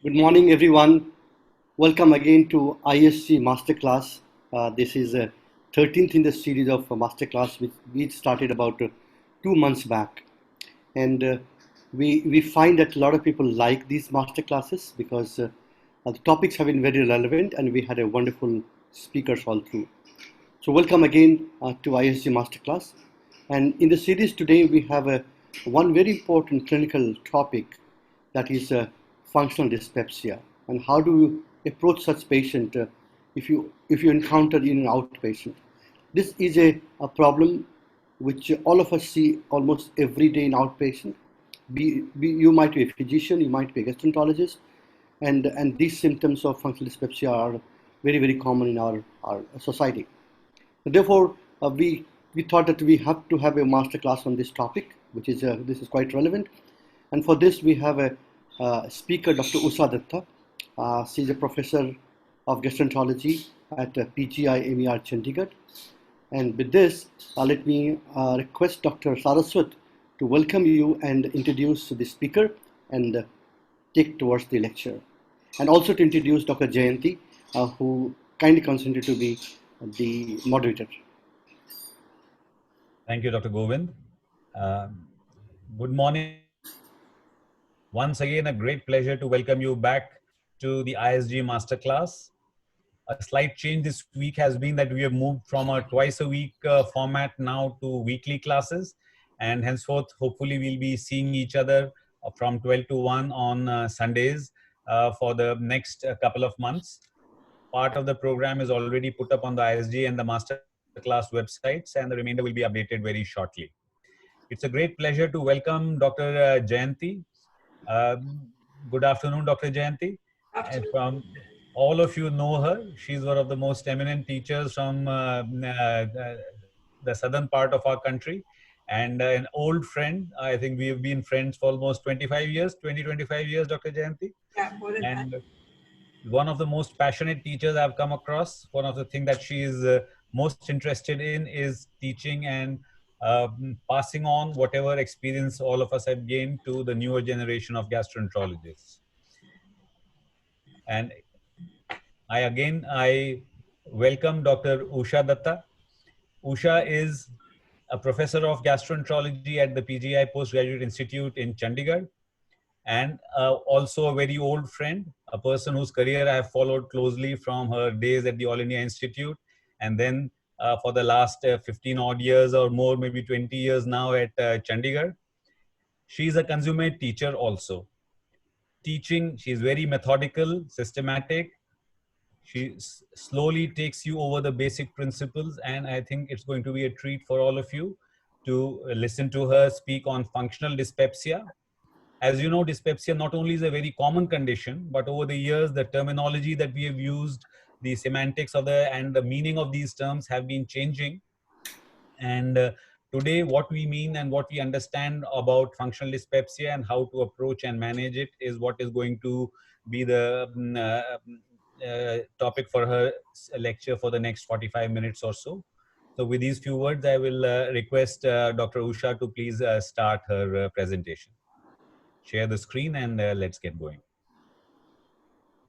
Good morning, everyone. Welcome again to ISG Masterclass. This is 13th in the series of Masterclass, which we started about 2 months back. And we find that a lot of people like these masterclasses because the topics have been very relevant and we had a wonderful speakers all through. So welcome again to ISG Masterclass. And in the series today, we have one very important clinical topic that is functional dyspepsia. And how do you approach such patient if you encounter in an outpatient? This is a problem which all of us see almost every day in outpatient. You might be a physician, you might be a gastroenterologist, and these symptoms of functional dyspepsia are very, very common in our society. Therefore, we thought that we have to have a master class on this topic, which is this is quite relevant. And for this, we have a speaker, Dr. Usha Dutta. She's a professor of gastroenterology at PGI MER Chandigarh. And with this, let me request Dr. Saraswat to welcome you and introduce the speaker and take towards the lecture. And also to introduce Dr. Jayanti, who kindly consented to be the moderator. Thank you, Dr. Govind. Good morning. Once again, a great pleasure to welcome you back to the ISG Masterclass. A slight change this week has been that we have moved from a twice a week format now to weekly classes. And henceforth, hopefully we'll be seeing each other from 12 to 1 on Sundays for the next couple of months. Part of the program is already put up on the ISG and the Masterclass websites, and the remainder will be updated very shortly. It's a great pleasure to welcome Dr. Jayanti. Good afternoon, Dr. Jayanti. And from all of you know her. She's one of the most eminent teachers from the southern part of our country and an old friend. I think we have been friends for almost 25 years, 25 years, Dr. Jayanti. Yeah, more than And that. one of the most passionate teachers I've come across. One of the things that she is most interested in is teaching and passing on whatever experience all of us have gained to the newer generation of gastroenterologists. And I welcome Dr. Usha Dutta. Usha is a professor of gastroenterology at the PGI Postgraduate Institute in Chandigarh, and also a very old friend, a person whose career I have followed closely from her days at the All India Institute, and then for the last 15 odd years or more, maybe 20 years now at Chandigarh. She's a consummate teacher also. Teaching, she's very methodical, systematic. She slowly takes you over the basic principles, and I think it's going to be a treat for all of you to listen to her speak on functional dyspepsia. As you know, dyspepsia not only is a very common condition, but over the years, the terminology that we have used, the semantics of and the meaning of these terms have been changing. And today, what we mean and what we understand about functional dyspepsia and how to approach and manage it is what is going to be the topic for her lecture for the next 45 minutes or so. So with these few words, I will request Dr. Usha to please start her presentation. Share the screen and let's get going.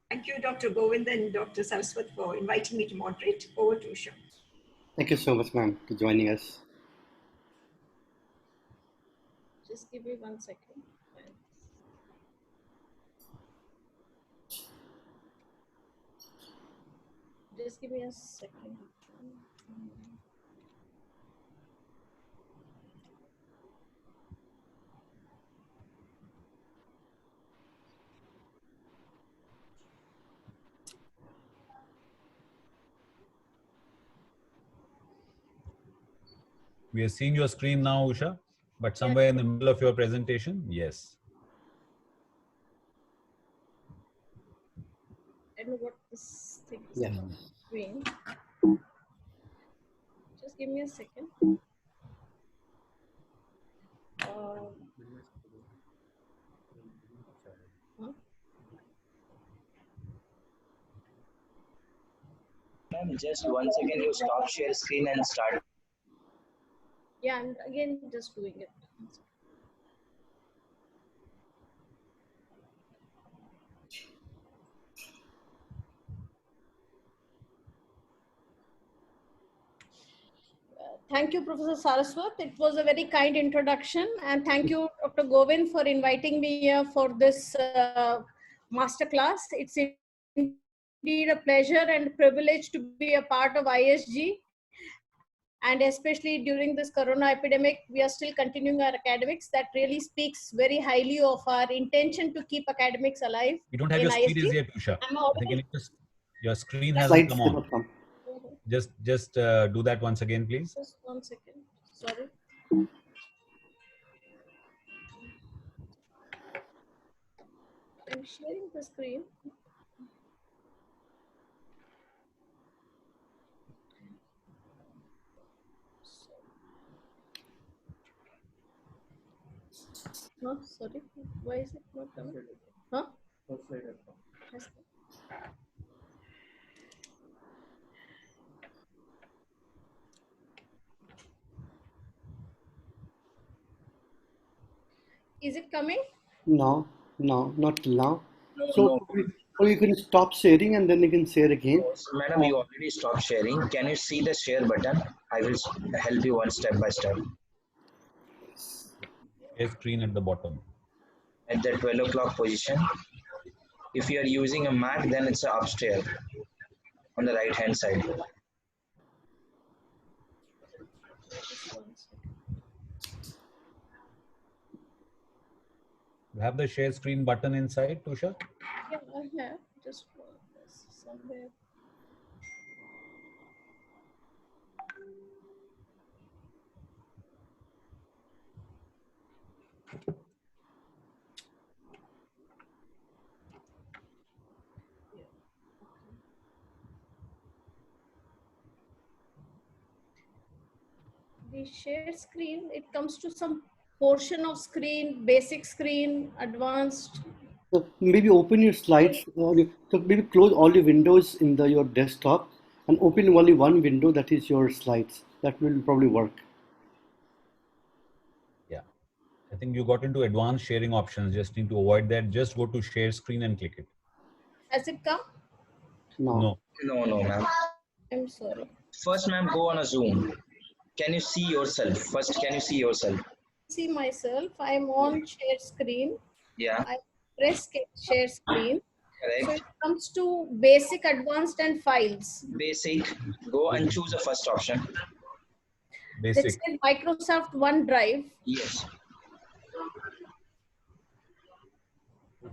Thank you, Dr. Govind and Dr. Saraswat, for inviting me to moderate. Over to Usha. Thank you so much, ma'am, for joining us. Just give me 1 second. Just give me a second. We are seeing your screen now, Usha, but somewhere in the middle of your presentation, yes. I don't know what this thing is. Yeah. Screen. Just give me a second. Just 1 second, you stop share screen and start. Yeah, I'm again just doing it. Thank you, Professor Saraswat. It was a very kind introduction. And thank you, Dr. Govind, for inviting me here for this masterclass. It's indeed a pleasure and privilege to be a part of ISG. And especially during this corona epidemic, we are still continuing our academics. That really speaks very highly of our intention to keep academics alive. We don't have your screen is yet, Usha. I think your screen hasn't come on. Just do that once again, please. Just 1 second. Sorry. I'm sharing the screen. No, sorry. Why is it not coming? Huh? Is it coming? No, no, not till now. So, or you can stop sharing and then you can share again. So, madam, you already stopped sharing. Can you see the share button? I will help you one step by step. Share screen at the bottom. At the 12 o'clock position. If you are using a Mac, then it's upstairs on the right hand side. You have the share screen button inside, Usha? Yeah, I have. Just somewhere. The share screen, it comes to some portion of screen, basic screen, advanced. So maybe open your slides. So maybe close all the windows in your desktop and open only one window, that is your slides. That will probably work. Yeah. I think you got into advanced sharing options. Just need to avoid that. Just go to share screen and click it. Has it come? No. No, ma'am. I'm sorry. First, ma'am, go on a Zoom. Can you see yourself? First, can you see yourself? See myself. I'm on share screen. Yeah. I press share screen. Correct. So it comes to basic, advanced, and files. Basic. Go and choose the first option. Basic. Let's say Microsoft OneDrive. Yes.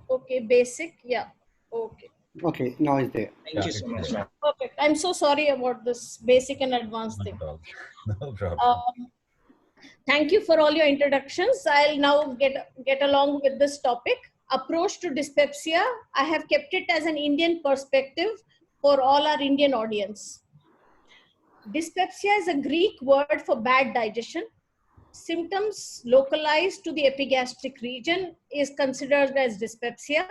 Okay, basic. Yeah. Okay. Okay, now it's there. Thank you so much, ma'am. Perfect. I'm so sorry about this basic and advanced thing. No problem. Thank you for all your introductions. I'll now get along with this topic. Approach to dyspepsia. I have kept it as an Indian perspective for all our Indian audience. Dyspepsia is a Greek word for bad digestion. Symptoms localized to the epigastric region is considered as dyspepsia.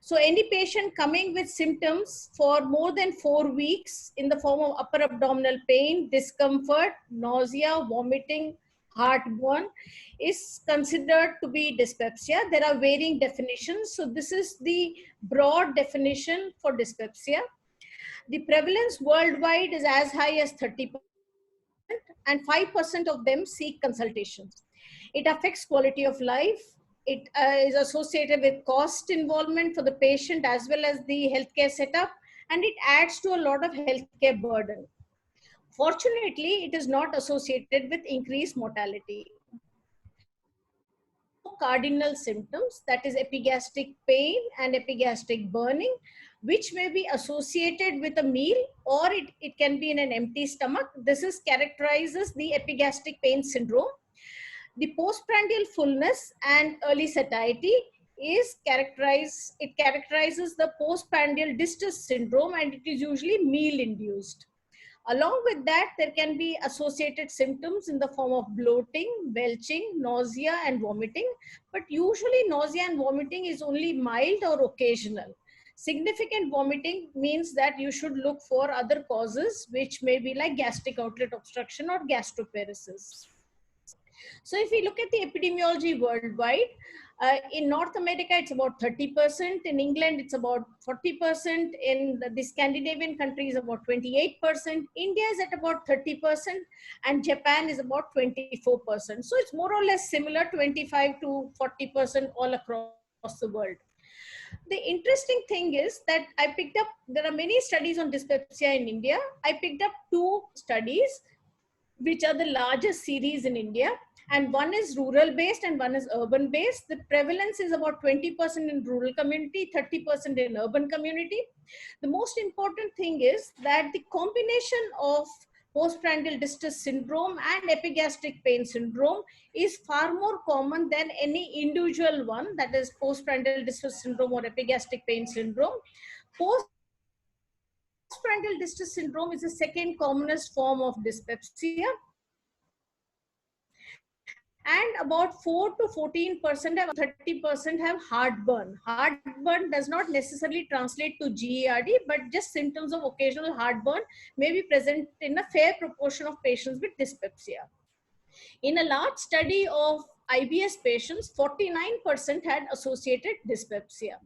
So any patient coming with symptoms for more than 4 weeks in the form of upper abdominal pain, discomfort, nausea, vomiting, heartburn is considered to be dyspepsia. There are varying definitions. So this is the broad definition for dyspepsia. The prevalence worldwide is as high as 30%, and 5% of them seek consultations. It affects quality of life. It is associated with cost involvement for the patient as well as the healthcare setup, and it adds to a lot of healthcare burden. Fortunately, it is not associated with increased mortality. Cardinal symptoms, that is epigastric pain and epigastric burning, which may be associated with a meal, or it can be in an empty stomach. This is characterizes the epigastric pain syndrome. The postprandial fullness and early satiety characterizes the postprandial distress syndrome, and it is usually meal induced. Along with that, there can be associated symptoms in the form of bloating, belching, nausea, and vomiting. But usually nausea and vomiting is only mild or occasional. Significant vomiting means that you should look for other causes, which may be like gastric outlet obstruction or gastroparesis. So if we look at the epidemiology worldwide, In North America, it's about 30%. In England, it's about 40%. In the Scandinavian countries, about 28%. India is at about 30%, and Japan is about 24%. So it's more or less similar, 25 to 40% all across the world. The interesting thing is that I picked up, there are many studies on dyspepsia in India. I picked up two studies, which are the largest series in India. And one is rural based and one is urban based. The prevalence is about 20% in rural community, 30% in urban community. The most important thing is that the combination of postprandial distress syndrome and epigastric pain syndrome is far more common than any individual one, that is postprandial distress syndrome or epigastric pain syndrome. Postprandial distress syndrome is the second commonest form of dyspepsia. And about 4 to 14%, 30% have heartburn. Heartburn does not necessarily translate to GERD, but just symptoms of occasional heartburn may be present in a fair proportion of patients with dyspepsia. In a large study of IBS patients, 49% had associated dyspepsia.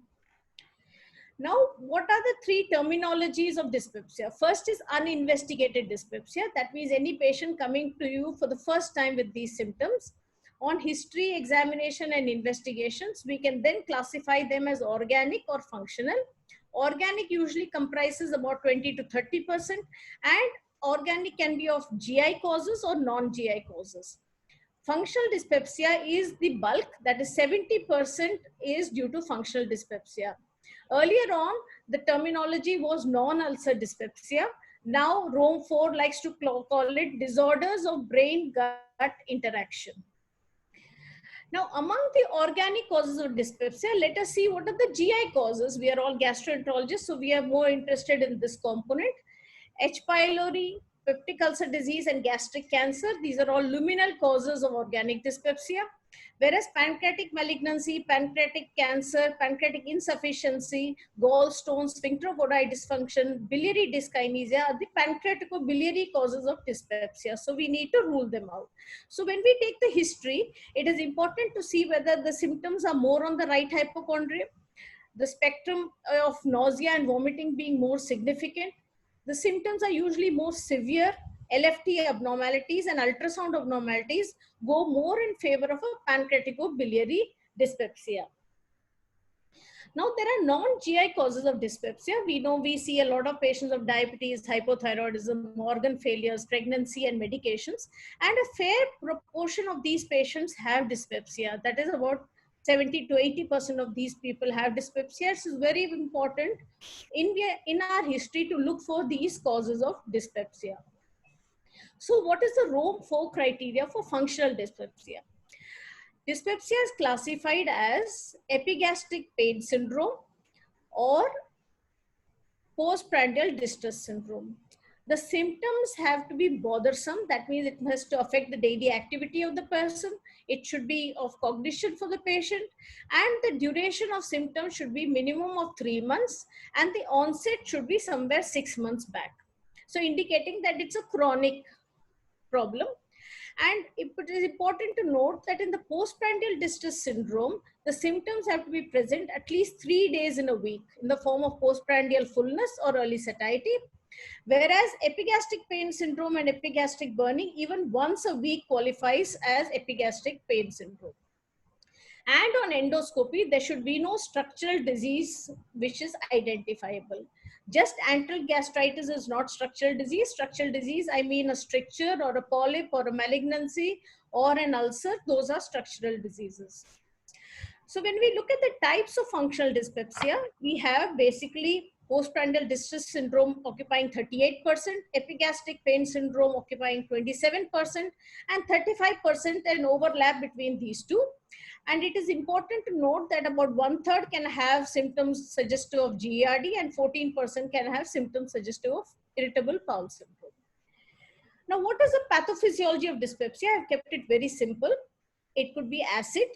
Now, what are the three terminologies of dyspepsia? First is uninvestigated dyspepsia. That means any patient coming to you for the first time with these symptoms. On history, examination, and investigations, we can then classify them as organic or functional. Organic usually comprises about 20 to 30%, and organic can be of GI causes or non-GI causes. Functional dyspepsia is the bulk, that is 70% is due to functional dyspepsia. Earlier on, the terminology was non-ulcer dyspepsia. Now, Rome 4 likes to call it disorders of brain-gut interaction. Now, among the organic causes of dyspepsia, let us see what are the GI causes. We are all gastroenterologists, so we are more interested in this component. H. pylori, peptic ulcer disease, and gastric cancer. These are all luminal causes of organic dyspepsia. Whereas pancreatic malignancy, pancreatic cancer, pancreatic insufficiency, gallstones, sphincteropodia dysfunction, biliary dyskinesia are the pancreaticobiliary causes of dyspepsia. So we need to rule them out. So when we take the history, it is important to see whether the symptoms are more on the right hypochondrium, the spectrum of nausea and vomiting being more significant. The symptoms are usually more severe. LFT abnormalities and ultrasound abnormalities go more in favor of a pancreaticobiliary dyspepsia. Now, there are non-GI causes of dyspepsia. We know we see a lot of patients of diabetes, hypothyroidism, organ failures, pregnancy, and medications. And a fair proportion of these patients have dyspepsia. That is about 70 to 80% of these people have dyspepsia. It is very important in our history to look for these causes of dyspepsia. So what is the Rome 4 criteria for functional dyspepsia? Dyspepsia is classified as epigastric pain syndrome or postprandial distress syndrome. The symptoms have to be bothersome. That means it has to affect the daily activity of the person. It should be of cognition for the patient, and the duration of symptoms should be minimum of 3 months, and the onset should be somewhere 6 months back. So indicating that it's a chronic problem. And it is important to note that in the postprandial distress syndrome, the symptoms have to be present at least 3 days in a week in the form of postprandial fullness or early satiety. Whereas epigastric pain syndrome and epigastric burning, even once a week qualifies as epigastric pain syndrome. And on endoscopy, there should be no structural disease which is identifiable. Just antral gastritis is not structural disease. Structural disease, I mean a stricture or a polyp or a malignancy or an ulcer, those are structural diseases. So when we look at the types of functional dyspepsia, we have basically postprandial distress syndrome occupying 38%, epigastric pain syndrome occupying 27%, and 35% an overlap between these two. And it is important to note that about 1/3 can have symptoms suggestive of GERD and 14% can have symptoms suggestive of irritable bowel syndrome. Now, what is the pathophysiology of dyspepsia? I have kept it very simple. It could be acid.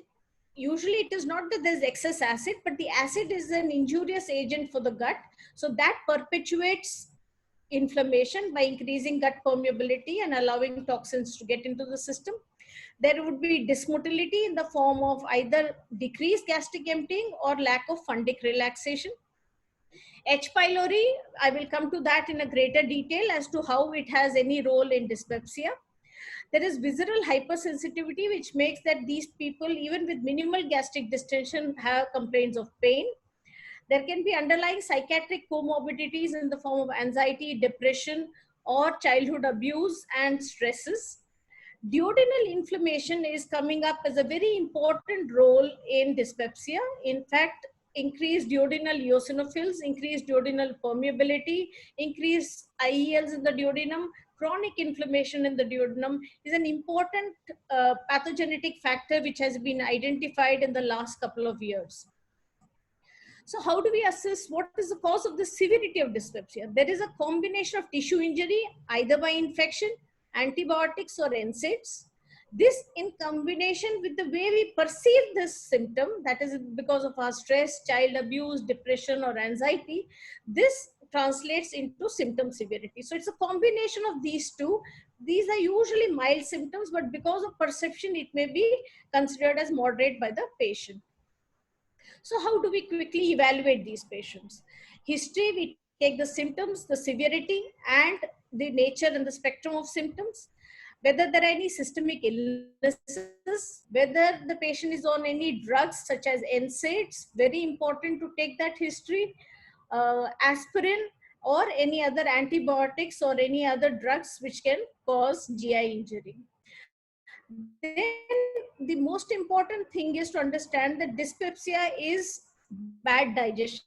Usually it is not that there's excess acid, but the acid is an injurious agent for the gut. So that perpetuates inflammation by increasing gut permeability and allowing toxins to get into the system. There would be dysmotility in the form of either decreased gastric emptying or lack of fundic relaxation. H. pylori, I will come to that in a greater detail as to how it has any role in dyspepsia. There is visceral hypersensitivity, which makes that these people, even with minimal gastric distension, have complaints of pain. There can be underlying psychiatric comorbidities in the form of anxiety, depression, or childhood abuse and stresses. Duodenal inflammation is coming up as a very important role in dyspepsia. In fact, increased duodenal eosinophils, increased duodenal permeability, increased IELs in the duodenum, chronic inflammation in the duodenum is an important pathogenetic factor which has been identified in the last couple of years. So how do we assess what is the cause of the severity of dyspepsia? There is a combination of tissue injury, either by infection, antibiotics, or NSAIDs. This in combination with the way we perceive this symptom, that is because of our stress, child abuse, depression, or anxiety, this translates into symptom severity. So it's a combination of these two. These are usually mild symptoms, but because of perception, it may be considered as moderate by the patient. So how do we quickly evaluate these patients? History, we take the symptoms, the severity, and the nature and the spectrum of symptoms. Whether there are any systemic illnesses, whether the patient is on any drugs such as NSAIDs, very important to take that history, aspirin, or any other antibiotics or any other drugs which can cause GI injury. Then the most important thing is to understand that dyspepsia is bad digestion.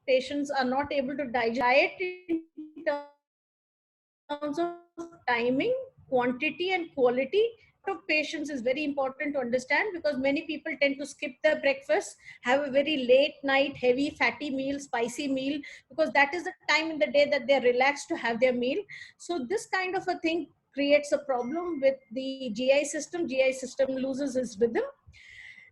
Patients are not able to digest diet in terms of timing, quantity, and quality. Of patients is very important to understand because many people tend to skip their breakfast, have a very late night, heavy, fatty meal, spicy meal, because that is the time in the day that they're relaxed to have their meal. So this kind of a thing creates a problem with the GI system. GI system loses its rhythm.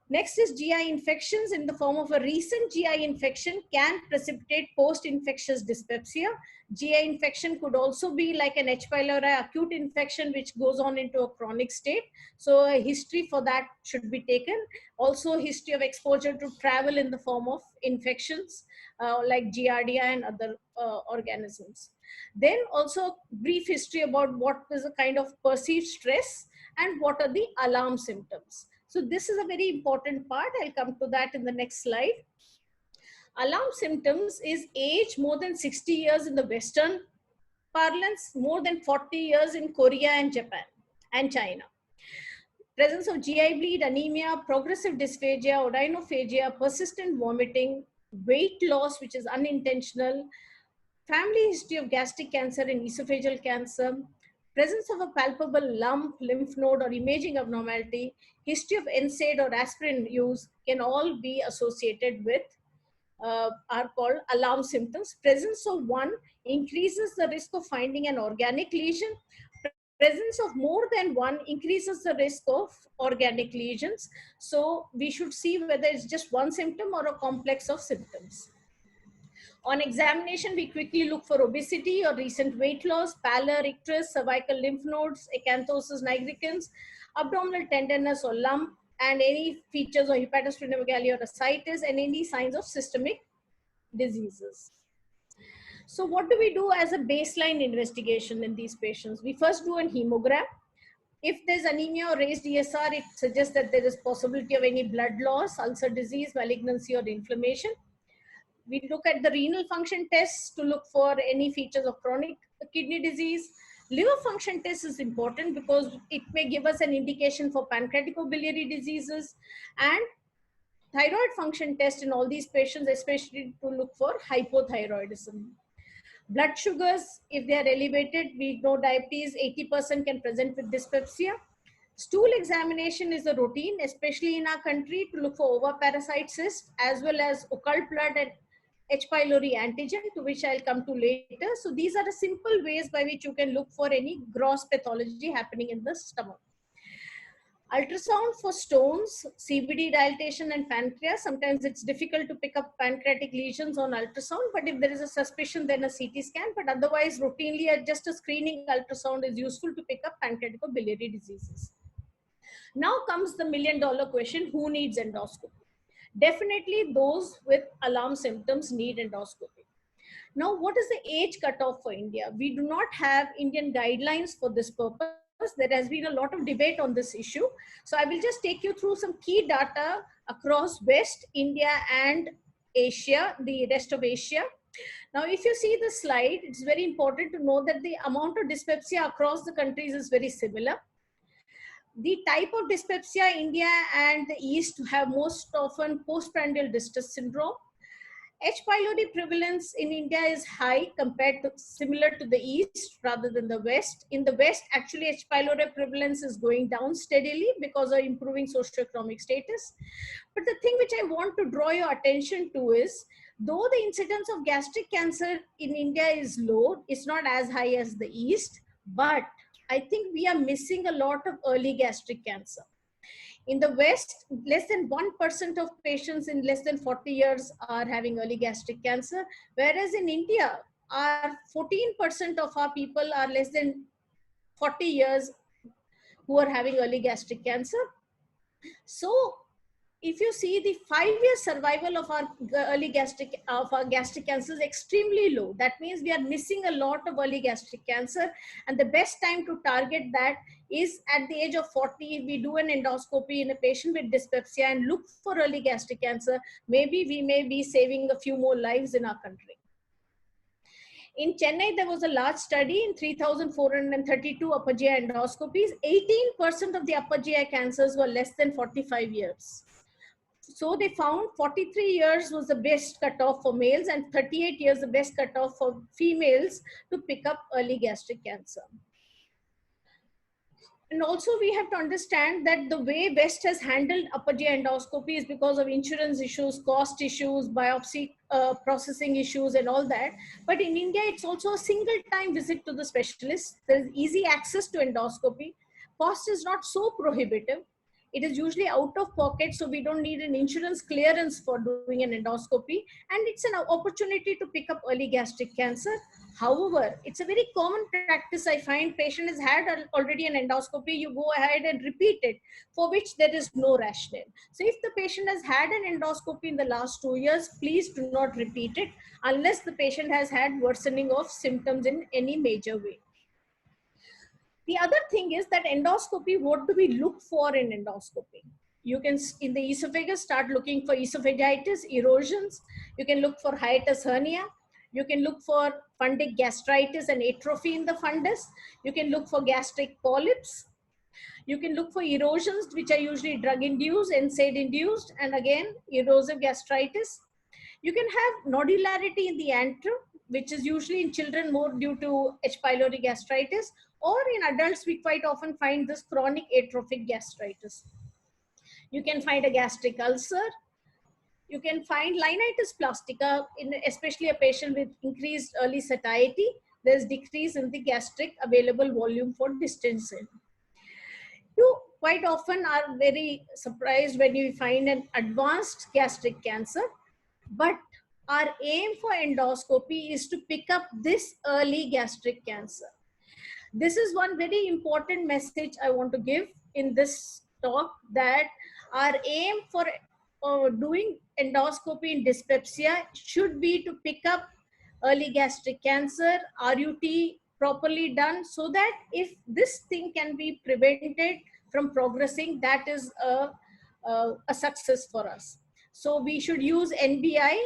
Next is GI infections in the form of a recent GI infection can precipitate post-infectious dyspepsia. GI infection could also be like an H. pylori acute infection which goes on into a chronic state. So a history for that should be taken. Also history of exposure to travel in the form of infections like Giardia and other organisms. Then also brief history about what is a kind of perceived stress and what are the alarm symptoms. So this is a very important part. I'll come to that in the next slide. Alarm symptoms is age more than 60 years in the Western parlance, more than 40 years in Korea and Japan and China. Presence of GI bleed, anemia, progressive dysphagia, odynophagia, persistent vomiting, weight loss which is unintentional, family history of gastric cancer and esophageal cancer, presence of a palpable lump, lymph node, or imaging abnormality, history of NSAID or aspirin use can all be associated with are called alarm symptoms. Presence of one increases the risk of finding an organic lesion. Presence of more than one increases the risk of organic lesions. So we should see whether it's just one symptom or a complex of symptoms. On examination, we quickly look for obesity or recent weight loss, pallor, icterus, cervical lymph nodes, acanthosis nigricans, abdominal tenderness or lump, and any features of hepatosplenomegaly or ascites, and any signs of systemic diseases. So what do we do as a baseline investigation in these patients? We first do an hemogram. If there's anemia or raised ESR, it suggests that there is possibility of any blood loss, ulcer disease, malignancy, or inflammation. We look at the renal function tests to look for any features of chronic kidney disease. Liver function test is important because it may give us an indication for pancreaticobiliary diseases, and thyroid function test in all these patients, especially to look for hypothyroidism. Blood sugars, if they are elevated, we know diabetes 80% can present with dyspepsia. Stool examination is a routine, especially in our country, to look for ovoparasite cyst, as well as occult blood and H. pylori antigen, to which I'll come to later. So these are the simple ways by which you can look for any gross pathology happening in the stomach. Ultrasound for stones, CBD dilatation, and pancreas. Sometimes it's difficult to pick up pancreatic lesions on ultrasound, but if there is a suspicion, then a CT scan. But otherwise, routinely, just a screening ultrasound is useful to pick up pancreaticobiliary diseases. Now comes the million-dollar question: who needs endoscopy? Definitely those with alarm symptoms need endoscopy. Now, what is the age cutoff for India? We do not have Indian guidelines for this purpose. There has been a lot of debate on this issue. So I will just take you through some key data across West, India, and Asia, the rest of Asia. Now, if you see the slide, it's very important to know that the amount of dyspepsia across the countries is very similar. The type of dyspepsia, India and the East have most often postprandial distress syndrome. H. pylori prevalence in India is high compared to similar to the East rather than the West. In the West, actually H. pylori prevalence is going down steadily because of improving socioeconomic status. But the thing which I want to draw your attention to is, though the incidence of gastric cancer in India is low, it's not as high as the East, but I think we are missing a lot of early gastric cancer. In the West, less than 1% of patients in less than 40 years are having early gastric cancer, whereas in India, 14% of our people are less than 40 years who are having early gastric cancer. So if you see, the 5-year survival of our gastric cancer is extremely low. That means we are missing a lot of early gastric cancer, and the best time to target that is at the age of 40. If we do an endoscopy in a patient with dyspepsia and look for early gastric cancer, maybe we may be saving a few more lives in our country. In Chennai, there was a large study in 3,432 upper GI endoscopies. 18% of the upper GI cancers were less than 45 years. So they found 43 years was the best cutoff for males and 38 years the best cutoff for females to pick up early gastric cancer. And also we have to understand that the way West has handled upper GI endoscopy is because of insurance issues, cost issues, biopsy processing issues and all that. But in India, it's also a single time visit to the specialist. There's easy access to endoscopy. Cost is not so prohibitive. It is usually out of pocket, so we don't need an insurance clearance for doing an endoscopy. And it's an opportunity to pick up early gastric cancer. However, it's a very common practice. I find patient has had already an endoscopy, you go ahead and repeat it, for which there is no rationale. So if the patient has had an endoscopy in the last 2 years, please do not repeat it unless the patient has had worsening of symptoms in any major way. The other thing is that endoscopy, what do we look for in endoscopy? You can, in the esophagus, start looking for esophagitis, erosions. You can look for hiatus hernia. You can look for fundic gastritis and atrophy in the fundus. You can look for gastric polyps. You can look for erosions, which are usually drug-induced, NSAID-induced, and again, erosive gastritis. You can have nodularity in the antrum, which is usually in children more due to H. pylori gastritis, or in adults, we quite often find this chronic atrophic gastritis. You can find a gastric ulcer. You can find linitis plastica, especially a patient with increased early satiety. There's decrease in the gastric available volume for distension. You quite often are very surprised when you find an advanced gastric cancer, but our aim for endoscopy is to pick up this early gastric cancer. This is one very important message I want to give in this talk, that our aim for doing endoscopy in dyspepsia should be to pick up early gastric cancer, RUT properly done, so that if this thing can be prevented from progressing, that is a success for us. So we should use NBI.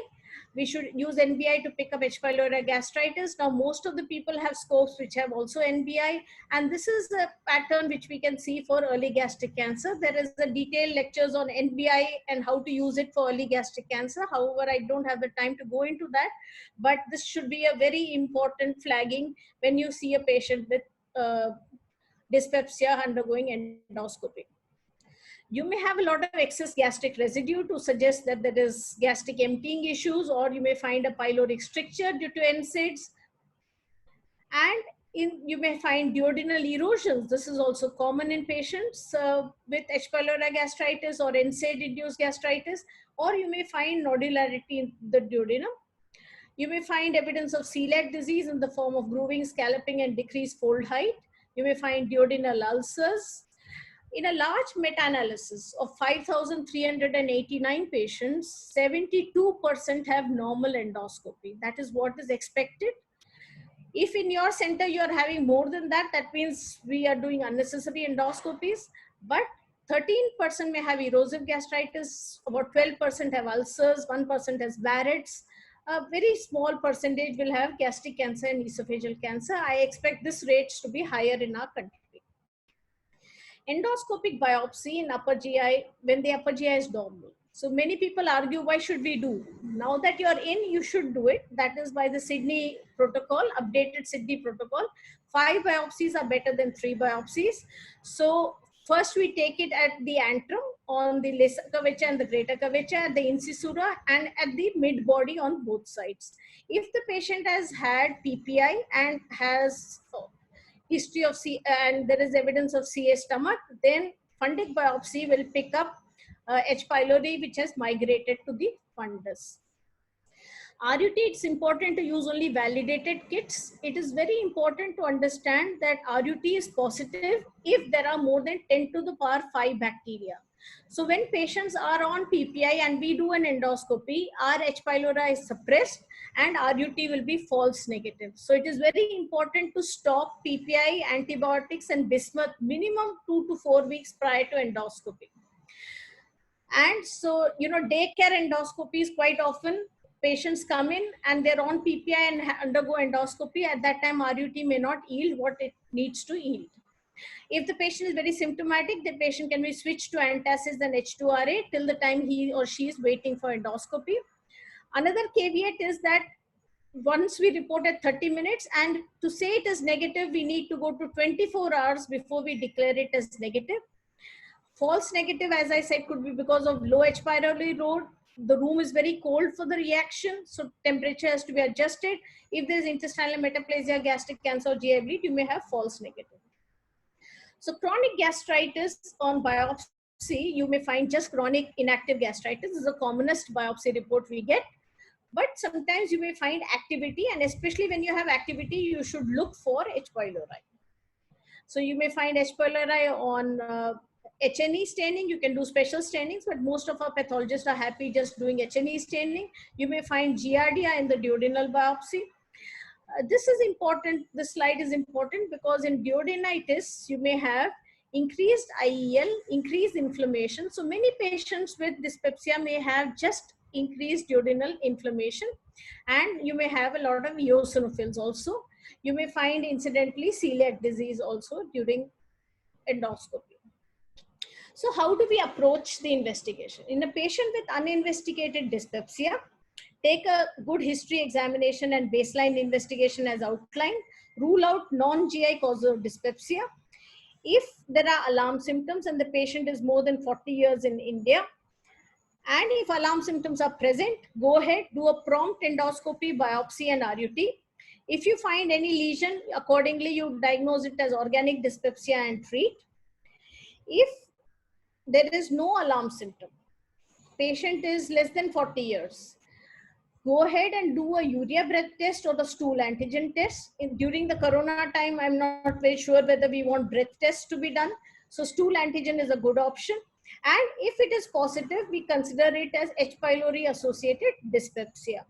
We should use NBI to pick up H. pylori gastritis. Now, most of the people have scopes which have also NBI, and this is a pattern which we can see for early gastric cancer. There is a detailed lectures on NBI and how to use it for early gastric cancer. However, I don't have the time to go into that, but this should be a very important flagging when you see a patient with dyspepsia undergoing endoscopy. You may have a lot of excess gastric residue to suggest that there is gastric emptying issues, or you may find a pyloric stricture due to NSAIDs. And you may find duodenal erosions. This is also common in patients with H. pylori gastritis or NSAID-induced gastritis, or you may find nodularity in the duodenum. You may find evidence of celiac disease in the form of grooving, scalloping, and decreased fold height. You may find duodenal ulcers. In a large meta-analysis of 5,389 patients, 72% have normal endoscopy. That is what is expected. If in your center you are having more than that, that means we are doing unnecessary endoscopies. But 13% may have erosive gastritis, about 12% have ulcers, 1% has Barrett's, a very small percentage will have gastric cancer and esophageal cancer. I expect this rates to be higher in our country. Endoscopic biopsy in upper GI when the upper GI is normal. So many people argue, why should we do? Now that you are in, you should do it. That is by the Sydney protocol, updated Sydney protocol. 5 biopsies are better than 3 biopsies. So first we take it at the antrum, on the lesser curvature and the greater curvature, at the incisura and at the mid body on both sides. If the patient has had PPI and has history of and there is evidence of CA stomach, then fundic biopsy will pick up H. pylori, which has migrated to the fundus. RUT, it's important to use only validated kits. It is very important to understand that RUT is positive if there are more than 10 to the power 5 bacteria. So when patients are on PPI and we do an endoscopy, our H. pylori is suppressed and RUT will be false negative. So it is very important to stop PPI, antibiotics and bismuth minimum 2 to 4 weeks prior to endoscopy. And so, daycare endoscopies, quite often patients come in and they're on PPI and undergo endoscopy. At that time, RUT may not yield what it needs to yield. If the patient is very symptomatic, the patient can be switched to antacids and H2RA till the time he or she is waiting for endoscopy. Another caveat is that once we report at 30 minutes, and to say it is negative, we need to go to 24 hours before we declare it as negative. False negative, as I said, could be because of low H. pylori load. The room is very cold for the reaction, so temperature has to be adjusted. If there is intestinal metaplasia, gastric cancer, or GI bleed, you may have false negative. So chronic gastritis on biopsy, you may find just chronic inactive gastritis. This is the commonest biopsy report we get. But sometimes you may find activity, and especially when you have activity, you should look for H. pylori. So you may find H. pylori on HNE staining. You can do special stainings, but most of our pathologists are happy just doing HNE staining. You may find giardia in the duodenal biopsy. This is important. This slide is important because in duodenitis, you may have increased IEL, increased inflammation. So many patients with dyspepsia may have just increased duodenal inflammation, and you may have a lot of eosinophils also. You may find incidentally celiac disease also during endoscopy. So how do we approach the investigation? In a patient with uninvestigated dyspepsia, take a good history examination and baseline investigation as outlined. Rule out non-GI cause of dyspepsia. If there are alarm symptoms and the patient is more than 40 years in India, and if alarm symptoms are present, go ahead, do a prompt endoscopy, biopsy and RUT. If you find any lesion, accordingly you diagnose it as organic dyspepsia and treat. If there is no alarm symptom, patient is less than 40 years, go ahead and do a urea breath test or the stool antigen test. During the corona time, I'm not very sure whether we want breath tests to be done. So stool antigen is a good option. And if it is positive, we consider it as H. pylori associated dyspepsia.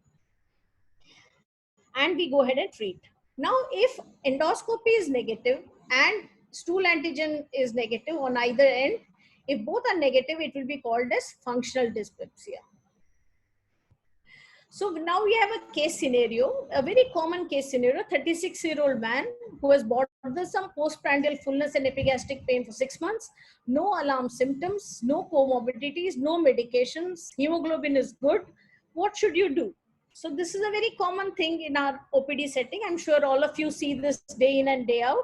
And we go ahead and treat. Now, if endoscopy is negative and stool antigen is negative on either end, if both are negative, it will be called as functional dyspepsia. So now we have a case scenario, a very common case scenario, 36-year-old man who has bothersome postprandial fullness and epigastric pain for 6 months, no alarm symptoms, no comorbidities, no medications, hemoglobin is good. What should you do? So this is a very common thing in our OPD setting. I'm sure all of you see this day in and day out.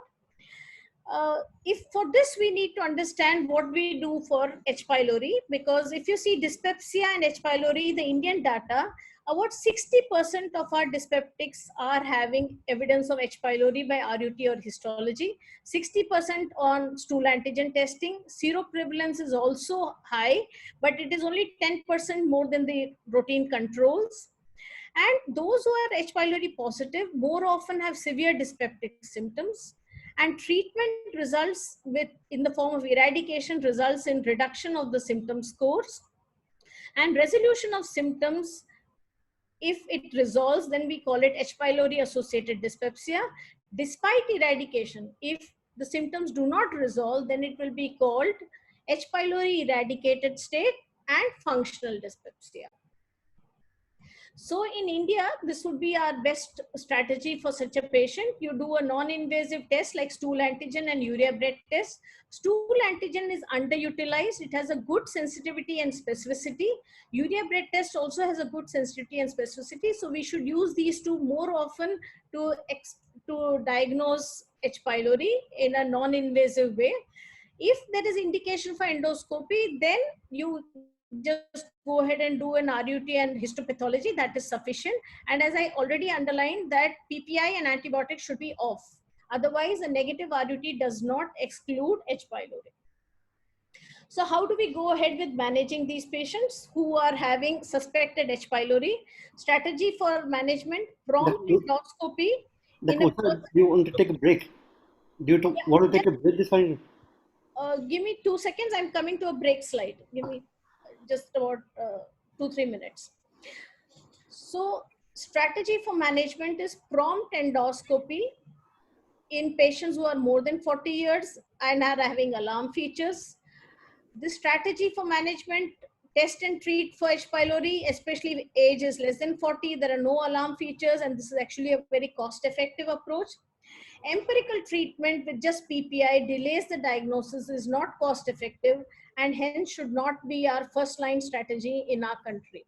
If for this we need to understand what we do for H. pylori, because if you see dyspepsia and H. pylori, the Indian data, about 60% of our dyspeptics are having evidence of H. pylori by RUT or histology, 60% on stool antigen testing. Seroprevalence is also high, but it is only 10% more than the routine controls. And those who are H. pylori positive more often have severe dyspeptic symptoms. and treatment results in the form of eradication results in reduction of the symptom scores and resolution of symptoms. If it resolves, then we call it H. pylori associated dyspepsia. Despite eradication, if the symptoms do not resolve, then it will be called H. pylori eradicated state and functional dyspepsia. So in India, this would be our best strategy for such a patient. You do a non-invasive test like stool antigen and urea breath test. Stool antigen is underutilized. It has a good sensitivity and specificity. Urea breath test also has a good sensitivity and specificity. So we should use these two more often to diagnose H. pylori in a non-invasive way. If there is indication for endoscopy, then you just go ahead and do an RUT and histopathology, that is sufficient. And as I already underlined, that PPI and antibiotics should be off. Otherwise, a negative RUT does not exclude H. pylori. So how do we go ahead with managing these patients who are having suspected H. pylori? Strategy for management, prompt endoscopy. Do you want to take a break? Do you want to take a break this time? Give me 2 seconds. I'm coming to a break slide. Give me just about 2-3 minutes. So strategy for management is prompt endoscopy in patients who are more than 40 years and are having alarm features. The strategy for management, test and treat for H. pylori, especially if age is less than 40, there are no alarm features, and this is actually a very cost-effective approach. Empirical treatment with just PPI delays the diagnosis, is not cost effective, and hence should not be our first line strategy in our country.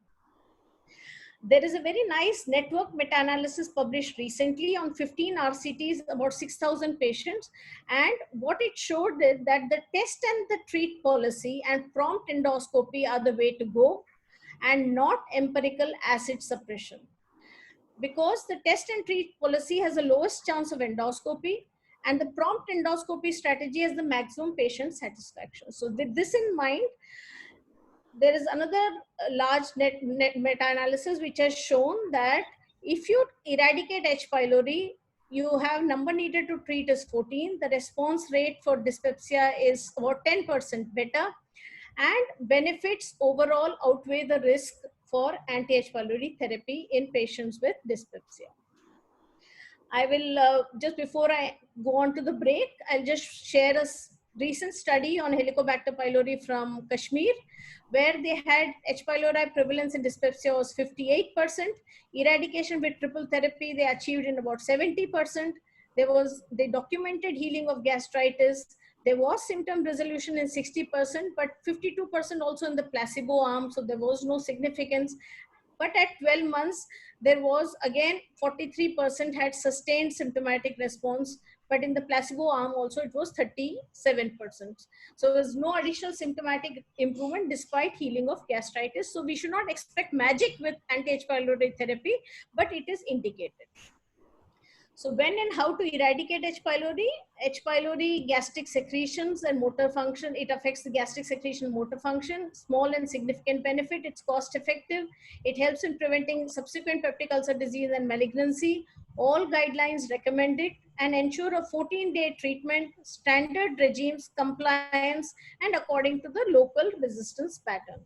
There is a very nice network meta-analysis published recently on 15 RCTs, about 6,000 patients. And what it showed is that the test and the treat policy and prompt endoscopy are the way to go, and not empirical acid suppression. Because the test and treat policy has the lowest chance of endoscopy, and the prompt endoscopy strategy has the maximum patient satisfaction. So with this in mind, there is another large meta-analysis which has shown that if you eradicate H. pylori, you have number needed to treat is 14. The response rate for dyspepsia is about 10% better, and benefits overall outweigh the risk for anti-H. pylori therapy in patients with dyspepsia. I will, just before I go on to the break, I'll just share a recent study on Helicobacter pylori from Kashmir, where they had H. pylori prevalence in dyspepsia was 58%. Eradication with triple therapy, they achieved in about 70%. They documented healing of gastritis. There was symptom resolution in 60%, but 52% also in the placebo arm, so there was no significance. But at 12 months, there was again 43% had sustained symptomatic response, but in the placebo arm also it was 37%. So there was no additional symptomatic improvement despite healing of gastritis. So we should not expect magic with anti-H. pylori therapy, but it is indicated. So when and how to eradicate H. pylori? H. pylori gastric secretions and motor function, it affects the gastric secretion and motor function. Small and significant benefit, it's cost effective. It helps in preventing subsequent peptic ulcer disease and malignancy. All guidelines recommend it, and ensure a 14-day treatment, standard regimes, compliance, and according to the local resistance pattern.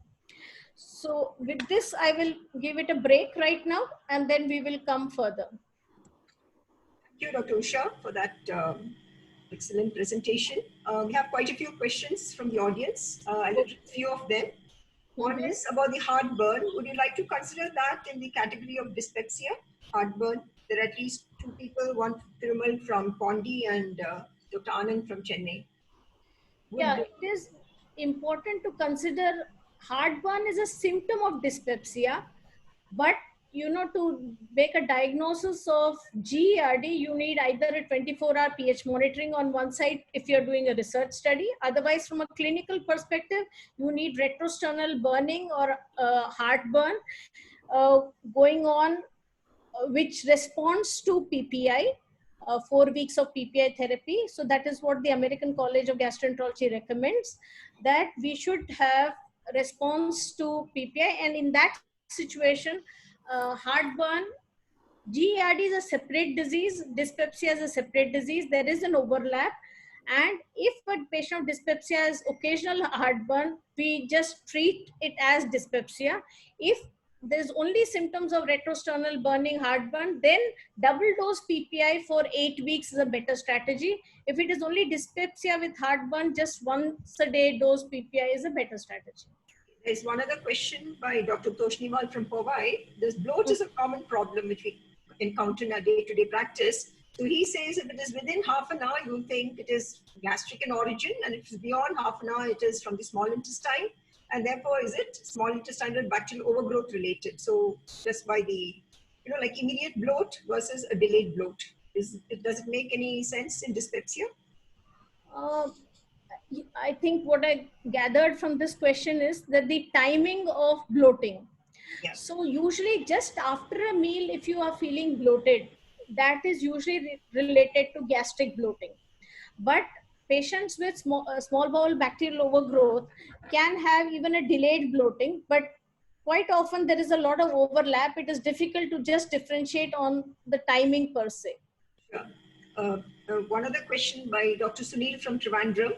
So with this, I will give it a break right now, and then we will come further. Thank you, Dr. Usha, for that excellent presentation. We have quite a few questions from the audience. I'll read a few of them. One is about the heartburn. Would you like to consider that in the category of dyspepsia? Heartburn. There are at least 2 people, one Thirumal from Pondi and Dr. Anand from Chennai. Yeah, it is important to consider heartburn is a symptom of dyspepsia, but to make a diagnosis of GERD, you need either a 24-hour pH monitoring on one side if you're doing a research study. Otherwise, from a clinical perspective, you need retrosternal burning or heartburn going on, which responds to PPI, 4 weeks of PPI therapy. So that is what the American College of Gastroenterology recommends, that we should have response to PPI. And in that situation, heartburn GERD is a separate disease. Dyspepsia is a separate disease. There is an overlap. And if a patient of dyspepsia has occasional heartburn, we just treat it as dyspepsia. If there's only symptoms of retrosternal burning heartburn, then double dose PPI for 8 weeks is a better strategy. If it is only dyspepsia with heartburn, just once a day dose PPI is a better strategy. There's one other question by Dr. Toshniwal from Powai. This bloat is a common problem which we encounter in our day-to-day practice. So he says if it is within half an hour, you think it is gastric in origin, and if it's beyond half an hour, it is from the small intestine, and therefore is it small intestinal bacterial overgrowth related? So just by the, like immediate bloat versus a delayed bloat. Does it make any sense in dyspepsia? Uh, I think what I gathered from this question is that the timing of bloating. Yeah. So usually just after a meal, if you are feeling bloated, that is usually related to gastric bloating. But patients with small bowel bacterial overgrowth can have even a delayed bloating, but quite often there is a lot of overlap. It is difficult to just differentiate on the timing per se. Sure. One other question by Dr. Sunil from Trivandrum.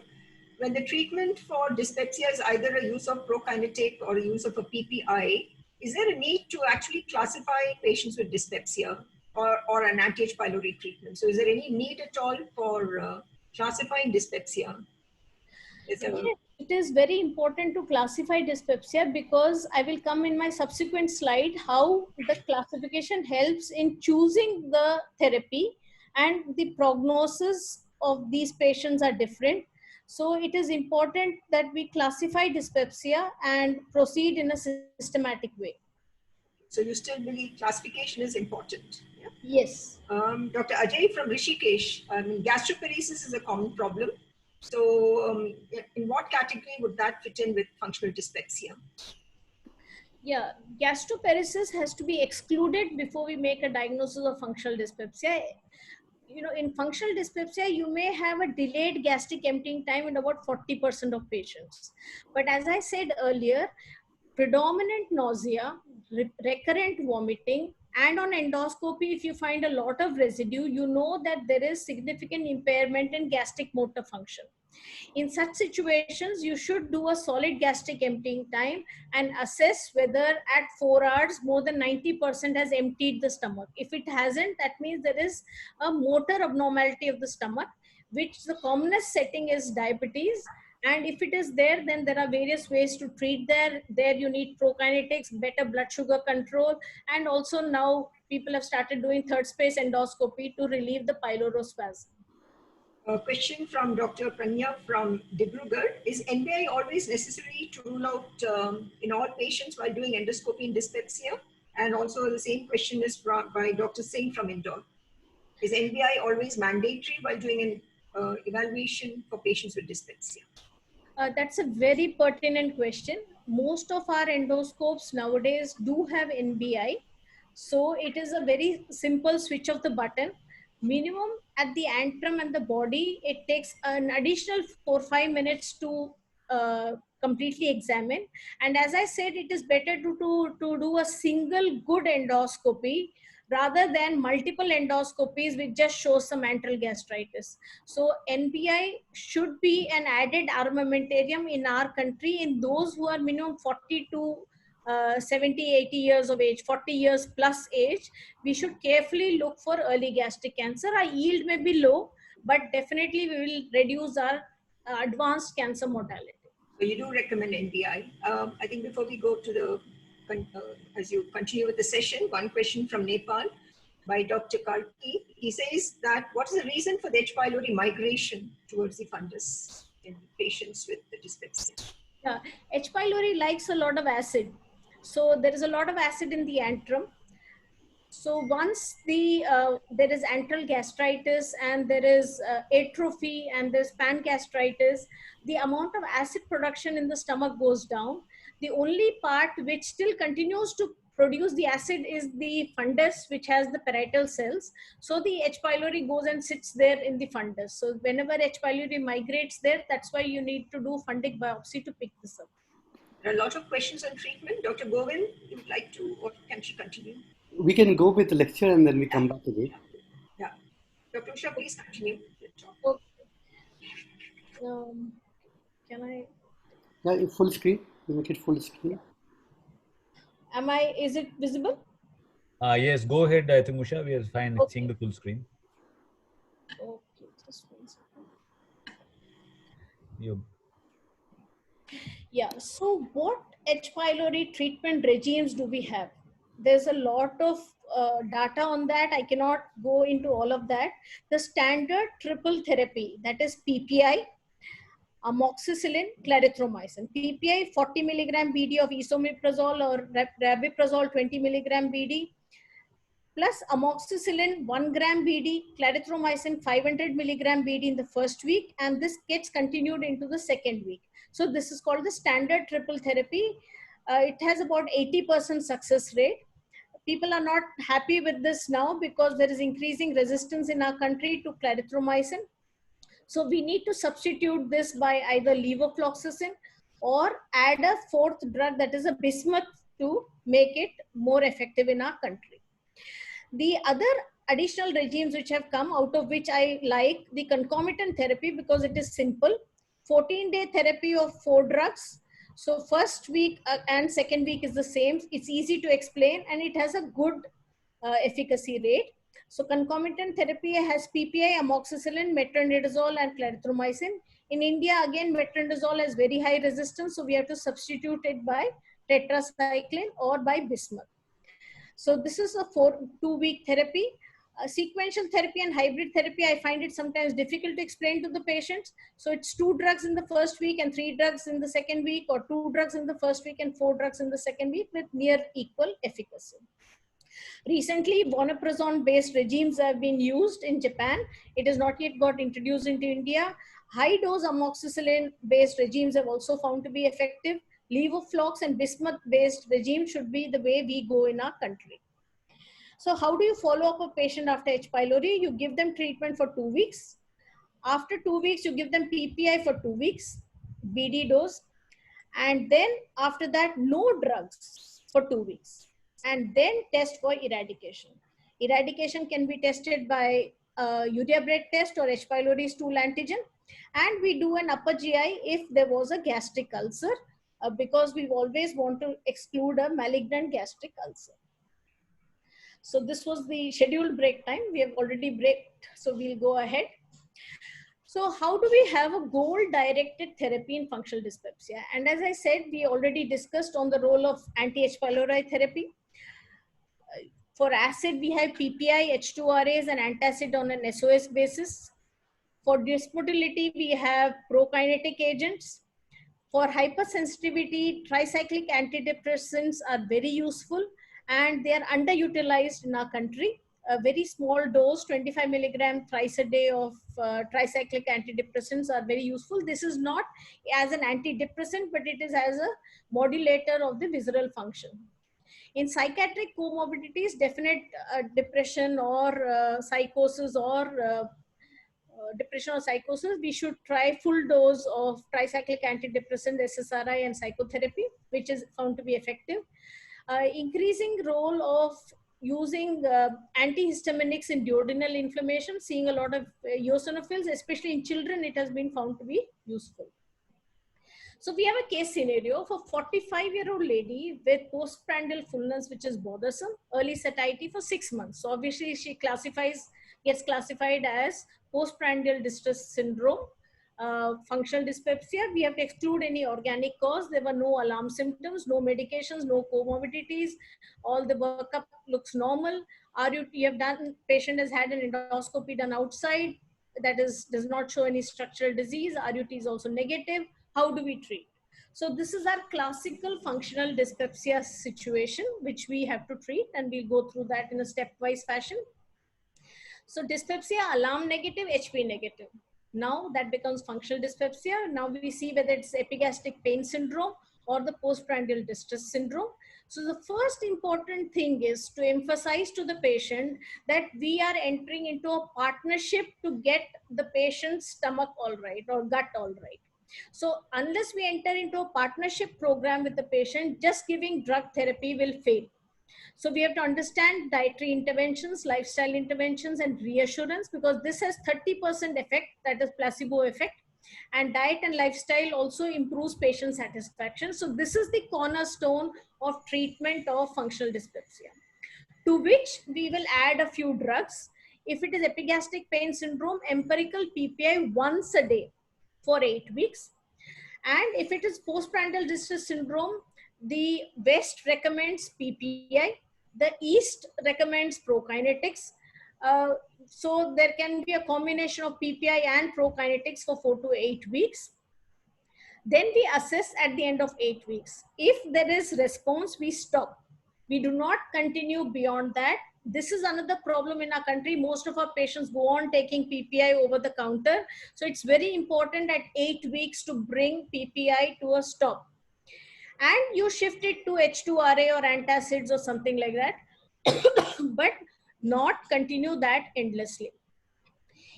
When the treatment for dyspepsia is either a use of prokinetic or a use of a PPI, is there a need to actually classify patients with dyspepsia or an anti-H. pylori treatment? So is there any need at all for classifying dyspepsia? It is very important to classify dyspepsia because I will come in my subsequent slide how the classification helps in choosing the therapy, and the prognosis of these patients are different. So it is important that we classify dyspepsia and proceed in a systematic way. So you still believe classification is important? Yeah? Yes. Dr. Ajay from Rishikesh, gastroparesis is a common problem. So in what category would that fit in with functional dyspepsia? Yeah, gastroparesis has to be excluded before we make a diagnosis of functional dyspepsia. In functional dyspepsia, you may have a delayed gastric emptying time in about 40% of patients. But as I said earlier, predominant nausea, recurrent vomiting, and on endoscopy, if you find a lot of residue, you know that there is significant impairment in gastric motor function. In such situations, you should do a solid gastric emptying time and assess whether at 4 hours more than 90% has emptied the stomach. If it hasn't, that means there is a motor abnormality of the stomach, which the commonest setting is diabetes. And if it is there, then there are various ways to treat there. There you need prokinetics, better blood sugar control, and also now people have started doing third space endoscopy to relieve the pylorospasm. A question from Dr. Pranya from Dibrugarh. Is NBI always necessary to rule out in all patients while doing endoscopy in dyspepsia? And also the same question is by Dr. Singh from Indore. Is NBI always mandatory while doing an evaluation for patients with dyspepsia? That's a very pertinent question. Most of our endoscopes nowadays do have NBI. So it is a very simple switch of the button. Minimum at the antrum and the body, it takes an additional 4-5 minutes to completely examine. And as I said, it is better to do a single good endoscopy rather than multiple endoscopies which just show some antral gastritis. So NBI should be an added armamentarium in our country in those who are minimum 40 to 70, 80 years of age, 40 years plus age. We should carefully look for early gastric cancer. Our yield may be low, but definitely we will reduce our advanced cancer mortality. So you do recommend NBI. I think before we go to the, as you continue with the session, one question from Nepal by Dr. Karki. He says that what is the reason for the H. pylori migration towards the fundus in patients with the dyspepsia? Yeah, H. pylori likes a lot of acid. So there is a lot of acid in the antrum. So once there is antral gastritis and there is atrophy and there's pangastritis, the amount of acid production in the stomach goes down. The only part which still continues to produce the acid is the fundus, which has the parietal cells. So the H. pylori goes and sits there in the fundus. So whenever H. pylori migrates there, that's why you need to do fundic biopsy to pick this up. There are a lot of questions on treatment. Dr. Govind, you would like to, or can she continue? We can go with the lecture and then we come back again. Yeah. Dr. Usha, please continue your talk. Okay. Can I? Yeah, full screen. You make it full screen. Is it visible? Yes, go ahead, I think, Usha. We are fine seeing Okay. the full screen. Okay, just 1 second. You. Yeah, so what H. pylori treatment regimes do we have? There's a lot of data on that. I cannot go into all of that. The standard triple therapy, that is PPI, amoxicillin, clarithromycin. PPI 40 milligram BD of esomeprazole or rabeprazole 20 milligram BD, plus amoxicillin 1 gram BD, clarithromycin 500 milligram BD in the first week, and this gets continued into the second week. So this is called the standard triple therapy. It has about 80% success rate. People are not happy with this now because there is increasing resistance in our country to clarithromycin. So we need to substitute this by either levofloxacin or add a fourth drug, that is a bismuth, to make it more effective in our country. The other additional regimes which have come, out of which I like the concomitant therapy because it is simple. 14-day therapy of 4 drugs. So first week and second week is the same. It's easy to explain and it has a good efficacy rate. So concomitant therapy has PPI, amoxicillin, metronidazole, and clarithromycin. In India, again, metronidazole has very high resistance, so we have to substitute it by tetracycline or by bismuth. So this is a 2-week therapy. Sequential therapy and hybrid therapy, I find it sometimes difficult to explain to the patients. So it's 2 drugs in the first week and 3 drugs in the second week, or 2 drugs in the first week and 4 drugs in the second week with near equal efficacy. Recently, vonoprazan-based regimes have been used in Japan. It has not yet got introduced into India. High-dose amoxicillin-based regimes have also found to be effective. Levoflox and bismuth-based regime should be the way we go in our country. So how do you follow up a patient after H. pylori? You give them treatment for 2 weeks. After 2 weeks, you give them PPI for 2 weeks, BD dose. And then after that, no drugs for 2 weeks. And then test for eradication. Eradication can be tested by urea bread test or H. pylori stool antigen. And we do an upper GI if there was a gastric ulcer, because we always want to exclude a malignant gastric ulcer. So this was the scheduled break time. We have already braked, so we'll go ahead. So how do we have a goal-directed therapy in functional dyspepsia? And as I said, we already discussed on the role of anti-H. pylori therapy. For acid, we have PPI, H2RAs, and antacid on an SOS basis. For dysmotility, we have prokinetic agents. For hypersensitivity, tricyclic antidepressants are very useful and they are underutilized in our country. A very small dose, 25 milligram thrice a day of tricyclic antidepressants are very useful. This is not as an antidepressant, but it is as a modulator of the visceral function. In psychiatric comorbidities, definite depression or psychosis or depression or psychosis, we should try full dose of tricyclic antidepressant, SSRI, and psychotherapy, which is found to be effective. Increasing role of using antihistaminics in duodenal inflammation, seeing a lot of eosinophils, especially in children, it has been found to be useful. So we have a case scenario for 45-year-old lady with postprandial fullness, which is bothersome, early satiety for 6 months. So obviously she gets classified as postprandial distress syndrome. Functional dyspepsia, we have to exclude any organic cause. There were no alarm symptoms, no medications, no comorbidities. All the workup looks normal. Patient has had an endoscopy done outside. That does not show any structural disease. RUT is also negative. How do we treat? So this is our classical functional dyspepsia situation, which we have to treat, and we'll go through that in a stepwise fashion. So dyspepsia, alarm negative, HP negative. Now that becomes functional dyspepsia. Now we see whether it's epigastric pain syndrome or the postprandial distress syndrome. So the first important thing is to emphasize to the patient that we are entering into a partnership to get the patient's stomach all right or gut all right. So unless we enter into a partnership program with the patient, just giving drug therapy will fail. So we have to understand dietary interventions, lifestyle interventions, and reassurance, because this has 30% effect, that is placebo effect. And diet and lifestyle also improves patient satisfaction. So this is the cornerstone of treatment of functional dyspepsia, to which we will add a few drugs. If it is epigastric pain syndrome, empirical PPI once a day for 8 weeks. And if it is postprandial distress syndrome, the West recommends PPI, the East recommends prokinetics. Uh, so there can be a combination of PPI and prokinetics for 4 to 8 weeks. Then we assess at the end of 8 weeks. If there is response, we stop. We do not continue beyond that. This is another problem in our country. Most of our patients go on taking PPI over the counter. So it's very important at 8 weeks to bring PPI to a stop. And you shift it to H2RA or antacids or something like that, but not continue that endlessly.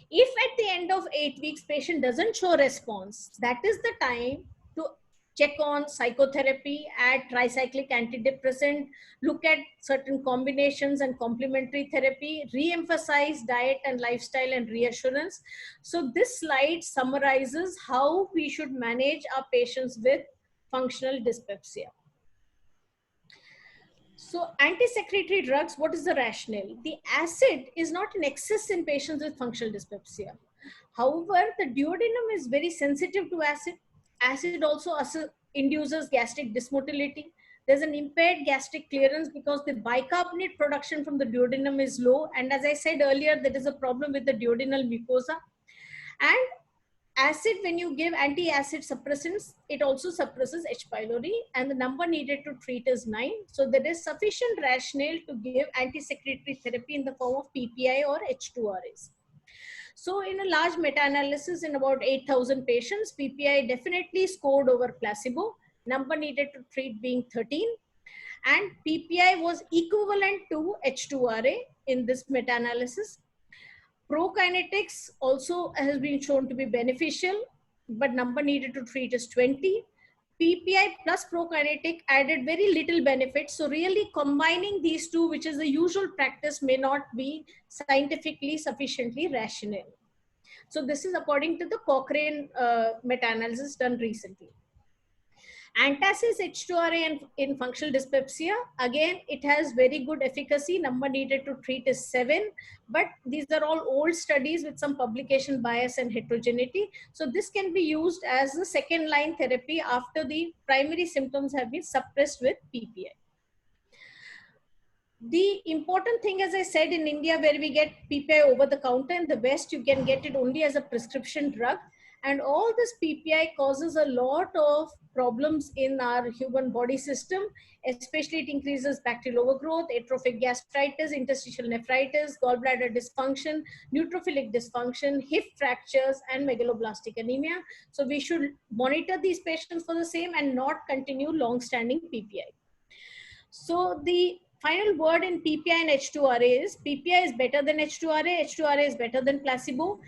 If at the end of 8 weeks patient doesn't show response, that is the time to check on psychotherapy, add tricyclic antidepressant, look at certain combinations and complementary therapy, re-emphasize diet and lifestyle and reassurance. So this slide summarizes how we should manage our patients with functional dyspepsia. So anti-secretory drugs, what is the rationale? The acid is not in excess in patients with functional dyspepsia. However, the duodenum is very sensitive to acid. Acid also induces gastric dysmotility. There's an impaired gastric clearance because the bicarbonate production from the duodenum is low. And as I said earlier, there is a problem with the duodenal mucosa. And acid, when you give anti-acid suppressants, it also suppresses H. pylori, and the number needed to treat is 9. So there is sufficient rationale to give anti-secretory therapy in the form of PPI or H2RAs. So in a large meta-analysis in about 8,000 patients, PPI definitely scored over placebo, number needed to treat being 13. And PPI was equivalent to H2RA in this meta-analysis. Prokinetics also has been shown to be beneficial, but number needed to treat is 20. PPI plus prokinetic added very little benefit. So really combining these two, which is the usual practice, may not be scientifically sufficiently rational. So this is according to the Cochrane meta-analysis done recently. Antacids H2RA in functional dyspepsia, again, it has very good efficacy. Number needed to treat is 7, but these are all old studies with some publication bias and heterogeneity. So this can be used as a second line therapy after the primary symptoms have been suppressed with PPI. The important thing, as I said, in India, where we get PPI over the counter, in the West, you can get it only as a prescription drug. And all this PPI causes a lot of problems in our human body system, especially it increases bacterial overgrowth, atrophic gastritis, interstitial nephritis, gallbladder dysfunction, neutrophilic dysfunction, hip fractures, and megaloblastic anemia. So we should monitor these patients for the same and not continue long-standing PPI. So the final word in PPI and H2RA is PPI is better than H2RA, H2RA is better than placebo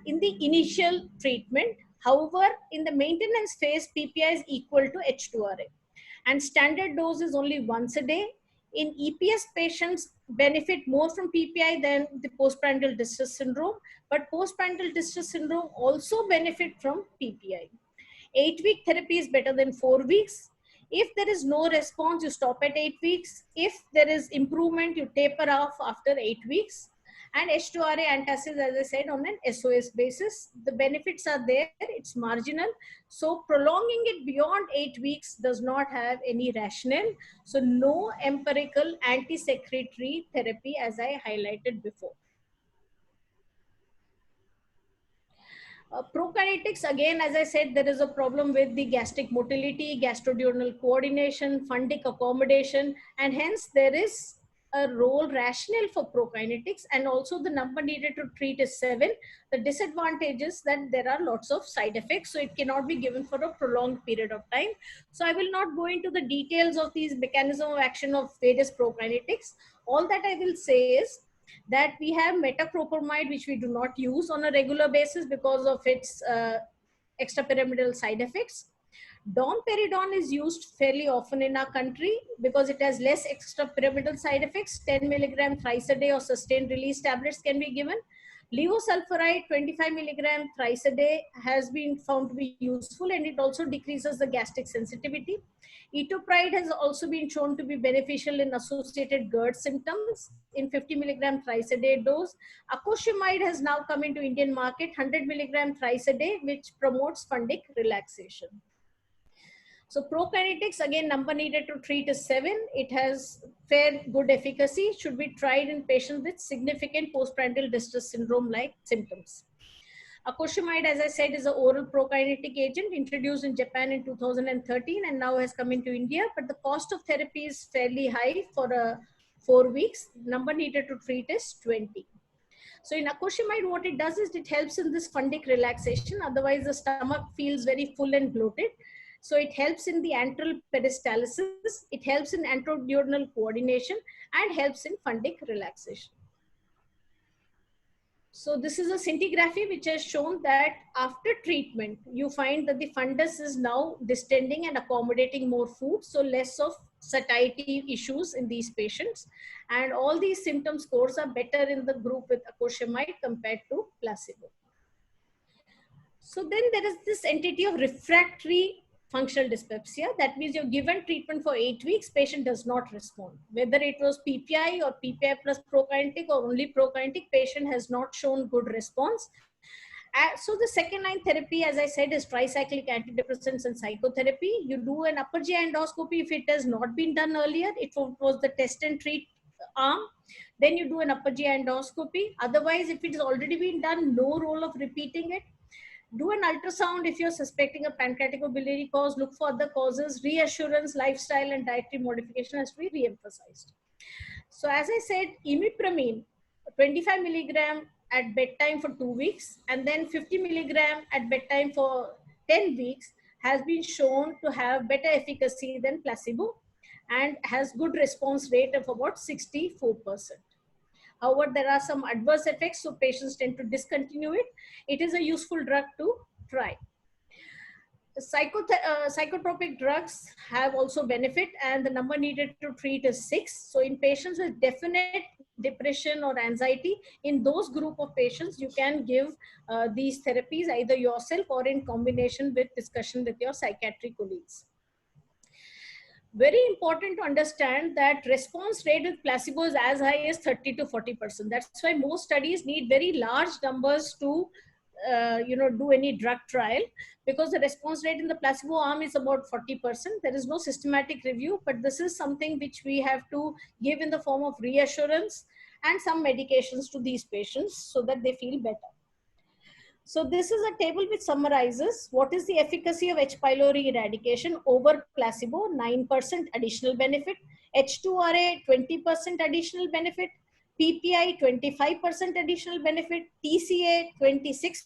in the initial treatment. However, in the maintenance phase, PPI is equal to H2RA. And standard dose is only once a day. In EPS patients benefit more from PPI than the postprandial distress syndrome, but postprandial distress syndrome also benefit from PPI. 8-week therapy is better than 4 weeks. If there is no response, you stop at 8 weeks. If there is improvement, you taper off after 8 weeks. And H2RA antacids, as I said, on an SOS basis. The benefits are there, it's marginal. So prolonging it beyond 8 weeks does not have any rationale. So no empirical anti-secretory therapy, as I highlighted before. Prokinetics, again, as I said, there is a problem with the gastric motility, gastroduodenal coordination, fundic accommodation, and hence there is a role rationale for prokinetics, and also the number needed to treat is 7. The disadvantage is that there are lots of side effects, so it cannot be given for a prolonged period of time. So I will not go into the details of these mechanism of action of various prokinetics. All that I will say is that we have metoclopramide, which we do not use on a regular basis because of its extrapyramidal side effects. Domperidone is used fairly often in our country because it has less extrapyramidal side effects. 10 milligram thrice a day or sustained release tablets can be given. Levosulfuride 25 milligram thrice a day has been found to be useful, and it also decreases the gastric sensitivity. Etopride has also been shown to be beneficial in associated GERD symptoms in 50 milligram thrice a day dose. Acoshamide has now come into Indian market, 100 milligram thrice a day, which promotes fundic relaxation. So prokinetics, again, number needed to treat is 7. It has fair good efficacy, should be tried in patients with significant postprandial distress syndrome like symptoms. Acoshamide, as I said, is an oral prokinetic agent introduced in Japan in 2013 and now has come into India, but the cost of therapy is fairly high for 4 weeks. Number needed to treat is 20. So in acoshamide, what it does is it helps in this fundic relaxation. Otherwise, the stomach feels very full and bloated. So it helps in the antral peristalsis, it helps in antroduodenal coordination, and helps in fundic relaxation. So this is a scintigraphy which has shown that after treatment, you find that the fundus is now distending and accommodating more food, so less of satiety issues in these patients. And all these symptom scores are better in the group with acoshamide compared to placebo. So then there is this entity of refractory functional dyspepsia. That means you're given treatment for 8 weeks, patient does not respond. Whether it was PPI or PPI plus prokinetic or only prokinetic, patient has not shown good response. So the second line therapy, as I said, is tricyclic antidepressants and psychotherapy. You do an upper GI endoscopy if it has not been done earlier. It was the test and treat arm. Then you do an upper GI endoscopy. Otherwise, if it has already been done, no role of repeating it. Do an ultrasound if you're suspecting a pancreatic or biliary cause. Look for other causes. Reassurance, lifestyle, and dietary modification has to be re-emphasized. So as I said, imipramine, 25 milligram at bedtime for 2 weeks, and then 50 milligram at bedtime for 10 weeks has been shown to have better efficacy than placebo and has good response rate of about 64%. However, there are some adverse effects, so patients tend to discontinue it. It is a useful drug to try. Psychotropic drugs have also benefit, and the number needed to treat is 6. So in patients with definite depression or anxiety, in those group of patients, you can give these therapies either yourself or in combination with discussion with your psychiatric colleagues. Very important to understand that response rate with placebo is as high as 30 to 40%. That's why most studies need very large numbers to do any drug trial, because the response rate in the placebo arm is about 40%. There is no systematic review, but this is something which we have to give in the form of reassurance and some medications to these patients so that they feel better. So this is a table which summarizes what is the efficacy of H. pylori eradication over placebo: 9% additional benefit, H2RA 20% additional benefit, PPI 25% additional benefit, TCA 26%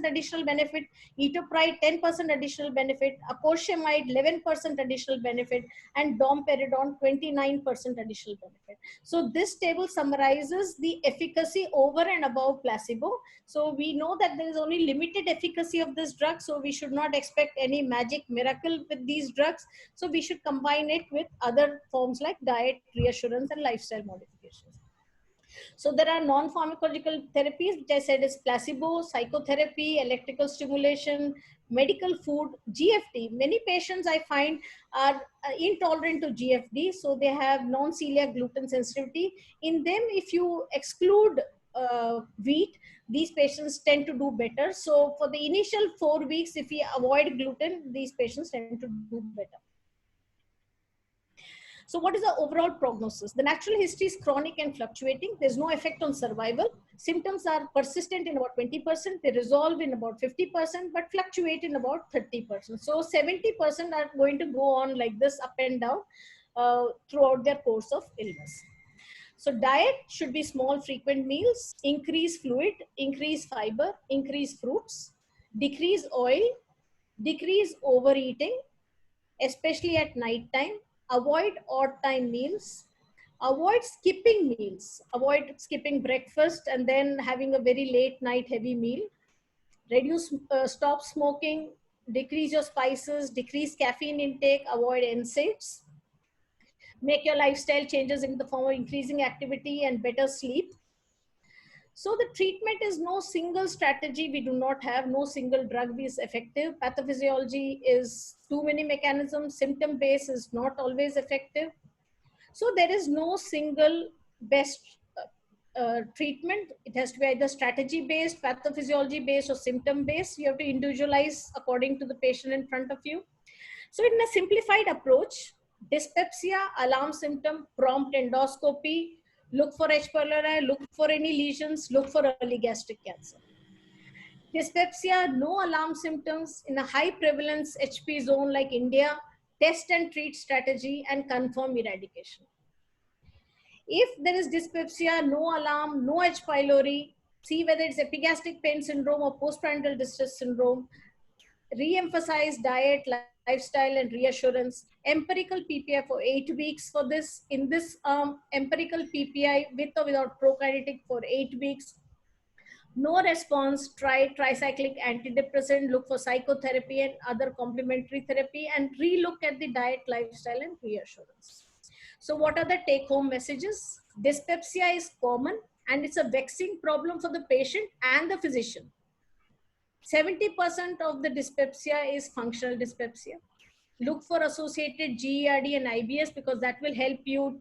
additional benefit, etopride 10% additional benefit, acoshamide 11% additional benefit, and domperidone 29% additional benefit. So this table summarizes the efficacy over and above placebo. So we know that there is only limited efficacy of this drug, so we should not expect any magic miracle with these drugs. So we should combine it with other forms like diet, reassurance, and lifestyle modifications. So there are non-pharmacological therapies, which I said is placebo, psychotherapy, electrical stimulation, medical food, GFD. Many patients I find are intolerant to GFD, so they have non-celiac gluten sensitivity. In them, if you exclude wheat, these patients tend to do better. So for the initial 4 weeks, if we avoid gluten, these patients tend to do better. So what is the overall prognosis? The natural history is chronic and fluctuating. There's no effect on survival. Symptoms are persistent in about 20%. They resolve in about 50%, but fluctuate in about 30%. So 70% are going to go on like this, up and down throughout their course of illness. So diet should be small, frequent meals, increase fluid, increase fiber, increase fruits, decrease oil, decrease overeating, especially at night time, avoid odd time meals, avoid skipping meals, avoid skipping breakfast and then having a very late night heavy meal, stop smoking, decrease your spices, decrease caffeine intake, avoid NSAIDs, make your lifestyle changes in the form of increasing activity and better sleep. So the treatment is no single strategy. We do not have no single drug is effective. Pathophysiology is too many mechanisms. Symptom based is not always effective. So there is no single best treatment. It has to be either strategy based, pathophysiology based, or symptom based. You have to individualize according to the patient in front of you. So in a simplified approach, dyspepsia, alarm symptom, prompt endoscopy, look for H. pylori, look for any lesions, look for early gastric cancer. Dyspepsia, no alarm symptoms in a high prevalence HP zone like India, test and treat strategy and confirm eradication. If there is dyspepsia, no alarm, no H. pylori, see whether it's epigastric pain syndrome or postprandial distress syndrome, re-emphasize diet, lifestyle, and reassurance. Empirical PPI for 8 weeks for this. In this empirical PPI with or without prokinetic for 8 weeks. No response, try tricyclic antidepressant, look for psychotherapy and other complementary therapy, and re-look at the diet, lifestyle, and reassurance. So what are the take-home messages? Dyspepsia is common and it's a vexing problem for the patient and the physician. 70% of the dyspepsia is functional dyspepsia. Look for associated GERD and IBS because that will help you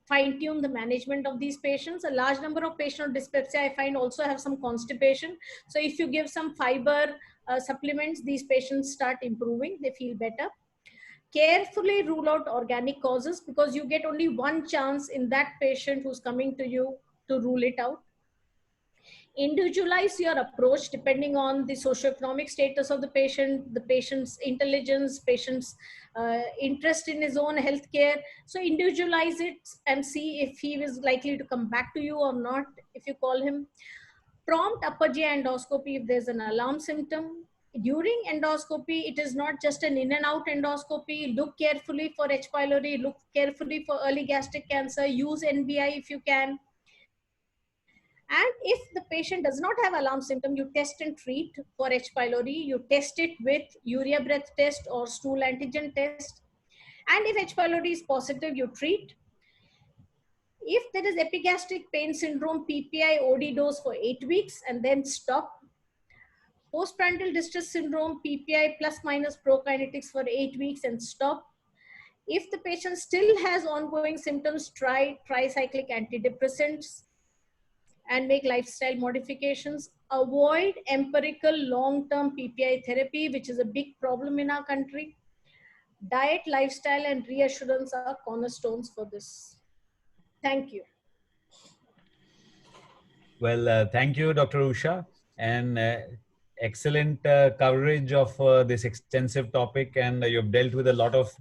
fine-tune the management of these patients. A large number of patients with dyspepsia I find also have some constipation. So if you give some fiber supplements, these patients start improving, they feel better. Carefully rule out organic causes because you get only one chance in that patient who's coming to you to rule it out. Individualize your approach depending on the socioeconomic status of the patient's intelligence, patient's interest in his own healthcare. So individualize it and see if he is likely to come back to you or not if you call him. Prompt upper GI endoscopy if there's an alarm symptom. During endoscopy, it is not just an in and out endoscopy. Look carefully for H. pylori, look carefully for early gastric cancer, use NBI if you can. And if the patient does not have alarm symptom, you test and treat for H. pylori. You test it with urea breath test or stool antigen test. And if H. pylori is positive, you treat. If there is epigastric pain syndrome, PPI OD dose for 8 weeks and then stop. Postprandial distress syndrome, PPI plus minus prokinetics for 8 weeks and stop. If the patient still has ongoing symptoms, try tricyclic antidepressants and make lifestyle modifications. Avoid empirical long-term PPI therapy, which is a big problem in our country. Diet, lifestyle, and reassurance are cornerstones for this. Thank you. Well, thank you, Dr. Usha, and excellent coverage of this extensive topic. And you've dealt with a lot of,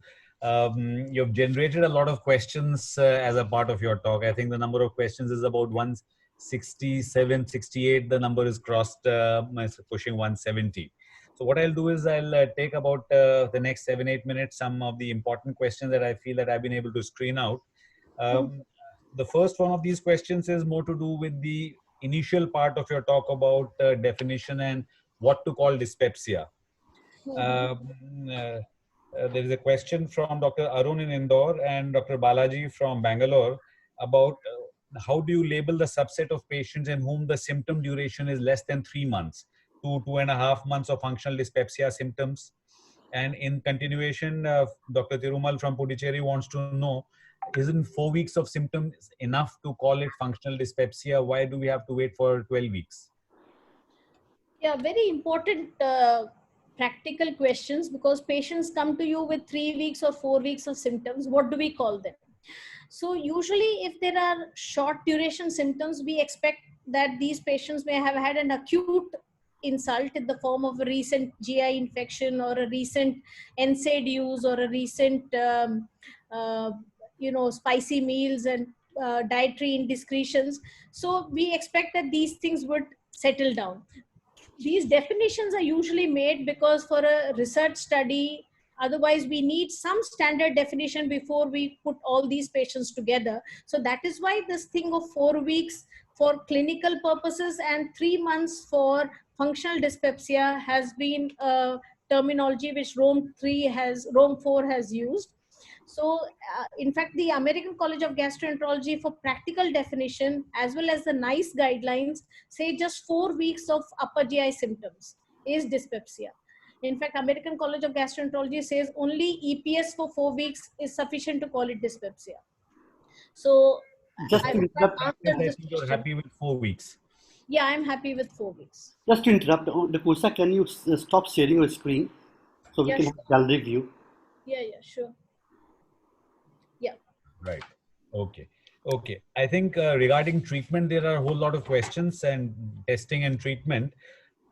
you've generated a lot of questions as a part of your talk. I think the number of questions is about 167, 68. The number is crossed, pushing 170. So what I'll do is I'll take about the next 7-8 minutes, some of the important questions that I feel that I've been able to screen out. The first one of these questions is more to do with the initial part of your talk about definition and what to call dyspepsia. There is a question from Dr. Arun in Indore and Dr. Balaji from Bangalore about how do you label the subset of patients in whom the symptom duration is less than 3 months, 2.5 months of functional dyspepsia symptoms. And in continuation, Dr. Tirumal from Puducherry wants to know, isn't 4 weeks of symptoms enough to call it functional dyspepsia? Why do we have to wait for 12 weeks? Yeah, very important practical questions because patients come to you with 3 weeks or 4 weeks of symptoms. What do we call them? So usually if there are short duration symptoms, we expect that these patients may have had an acute insult in the form of a recent GI infection or a recent NSAID use or a recent spicy meals and dietary indiscretions. So we expect that these things would settle down. These definitions are usually made because for a research study, otherwise we need some standard definition before we put all these patients together. So that is why this thing of 4 weeks for clinical purposes and 3 months for functional dyspepsia has been a terminology which Rome 4 has used. So, in fact, the American College of Gastroenterology for practical definition, as well as the NICE guidelines, say just 4 weeks of upper GI symptoms is dyspepsia. In fact, American College of Gastroenterology says only EPS for 4 weeks is sufficient to call it dyspepsia. So, Just I to hope that interrupt, Yes, answered I this think you're question. happy with 4 weeks. Yeah, I'm happy with 4 weeks. just to interrupt, Dr. Usha, can you stop sharing your screen so we Yeah, can sure. have gallery view? Yeah, sure. Yeah. Right. Okay. Okay. I think regarding treatment, there are a whole lot of questions and testing and treatment.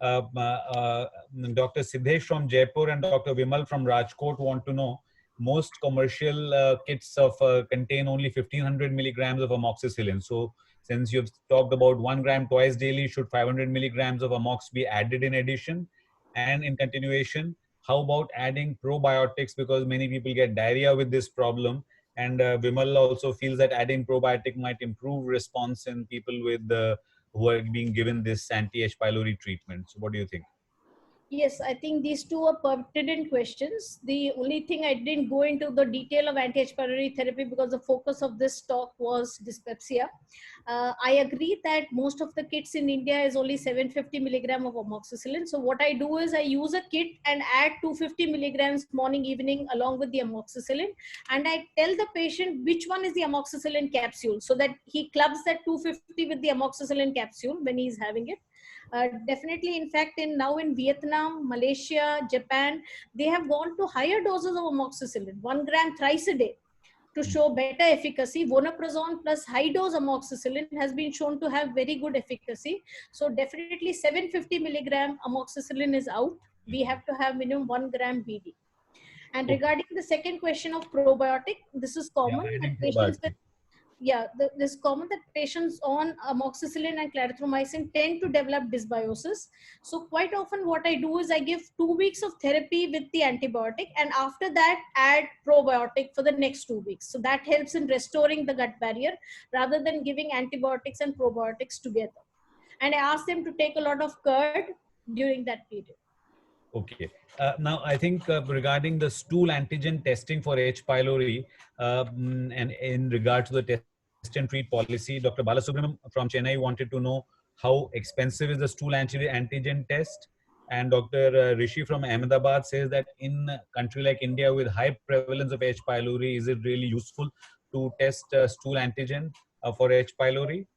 Dr. Siddesh from Jaipur and Dr. Vimal from Rajkot want to know, most commercial kits contain only 1500 milligrams of amoxicillin. So since you've talked about 1 gram twice daily, should 500 milligrams of amox be added in addition? And in continuation, how about adding probiotics, because many people get diarrhea with this problem? And Vimal also feels that adding probiotic might improve response in people with who are being given this anti-H. pylori treatment. So what do you think? Yes, I think these two are pertinent questions. The only thing I didn't go into the detail of anti-H. pylori therapy because the focus of this talk was dyspepsia. I agree that most of the kits in India is only 750 milligram of amoxicillin. So what I do is I use a kit and add 250 milligrams morning, evening along with the amoxicillin. And I tell the patient which one is the amoxicillin capsule so that he clubs that 250 with the amoxicillin capsule when he's having it. Definitely, in fact, now in Vietnam, Malaysia, Japan, they have gone to higher doses of amoxicillin, 1 gram thrice a day, to show better efficacy. Vonoprazole plus high dose amoxicillin has been shown to have very good efficacy. So definitely 750 milligram amoxicillin is out. We have to have minimum 1 gram BD. And Okay. regarding the second question of probiotic, this is Yeah, common that adding patients with probiotic. this is common that patients on amoxicillin and clarithromycin tend to develop dysbiosis. So quite often what I do is I give 2 weeks of therapy with the antibiotic, and after that add probiotic for the next 2 weeks. So that helps in restoring the gut barrier rather than giving antibiotics and probiotics together. And I ask them to take a lot of curd during that period. Okay. Now, I think regarding the stool antigen testing for H. pylori, and in regard to the test and treat policy, Dr. Balasubramaniam from Chennai wanted to know how expensive is the stool antigen test. And Dr. Rishi from Ahmedabad says that in a country like India with high prevalence of H. pylori, is it really useful to test stool antigen for H. pylori?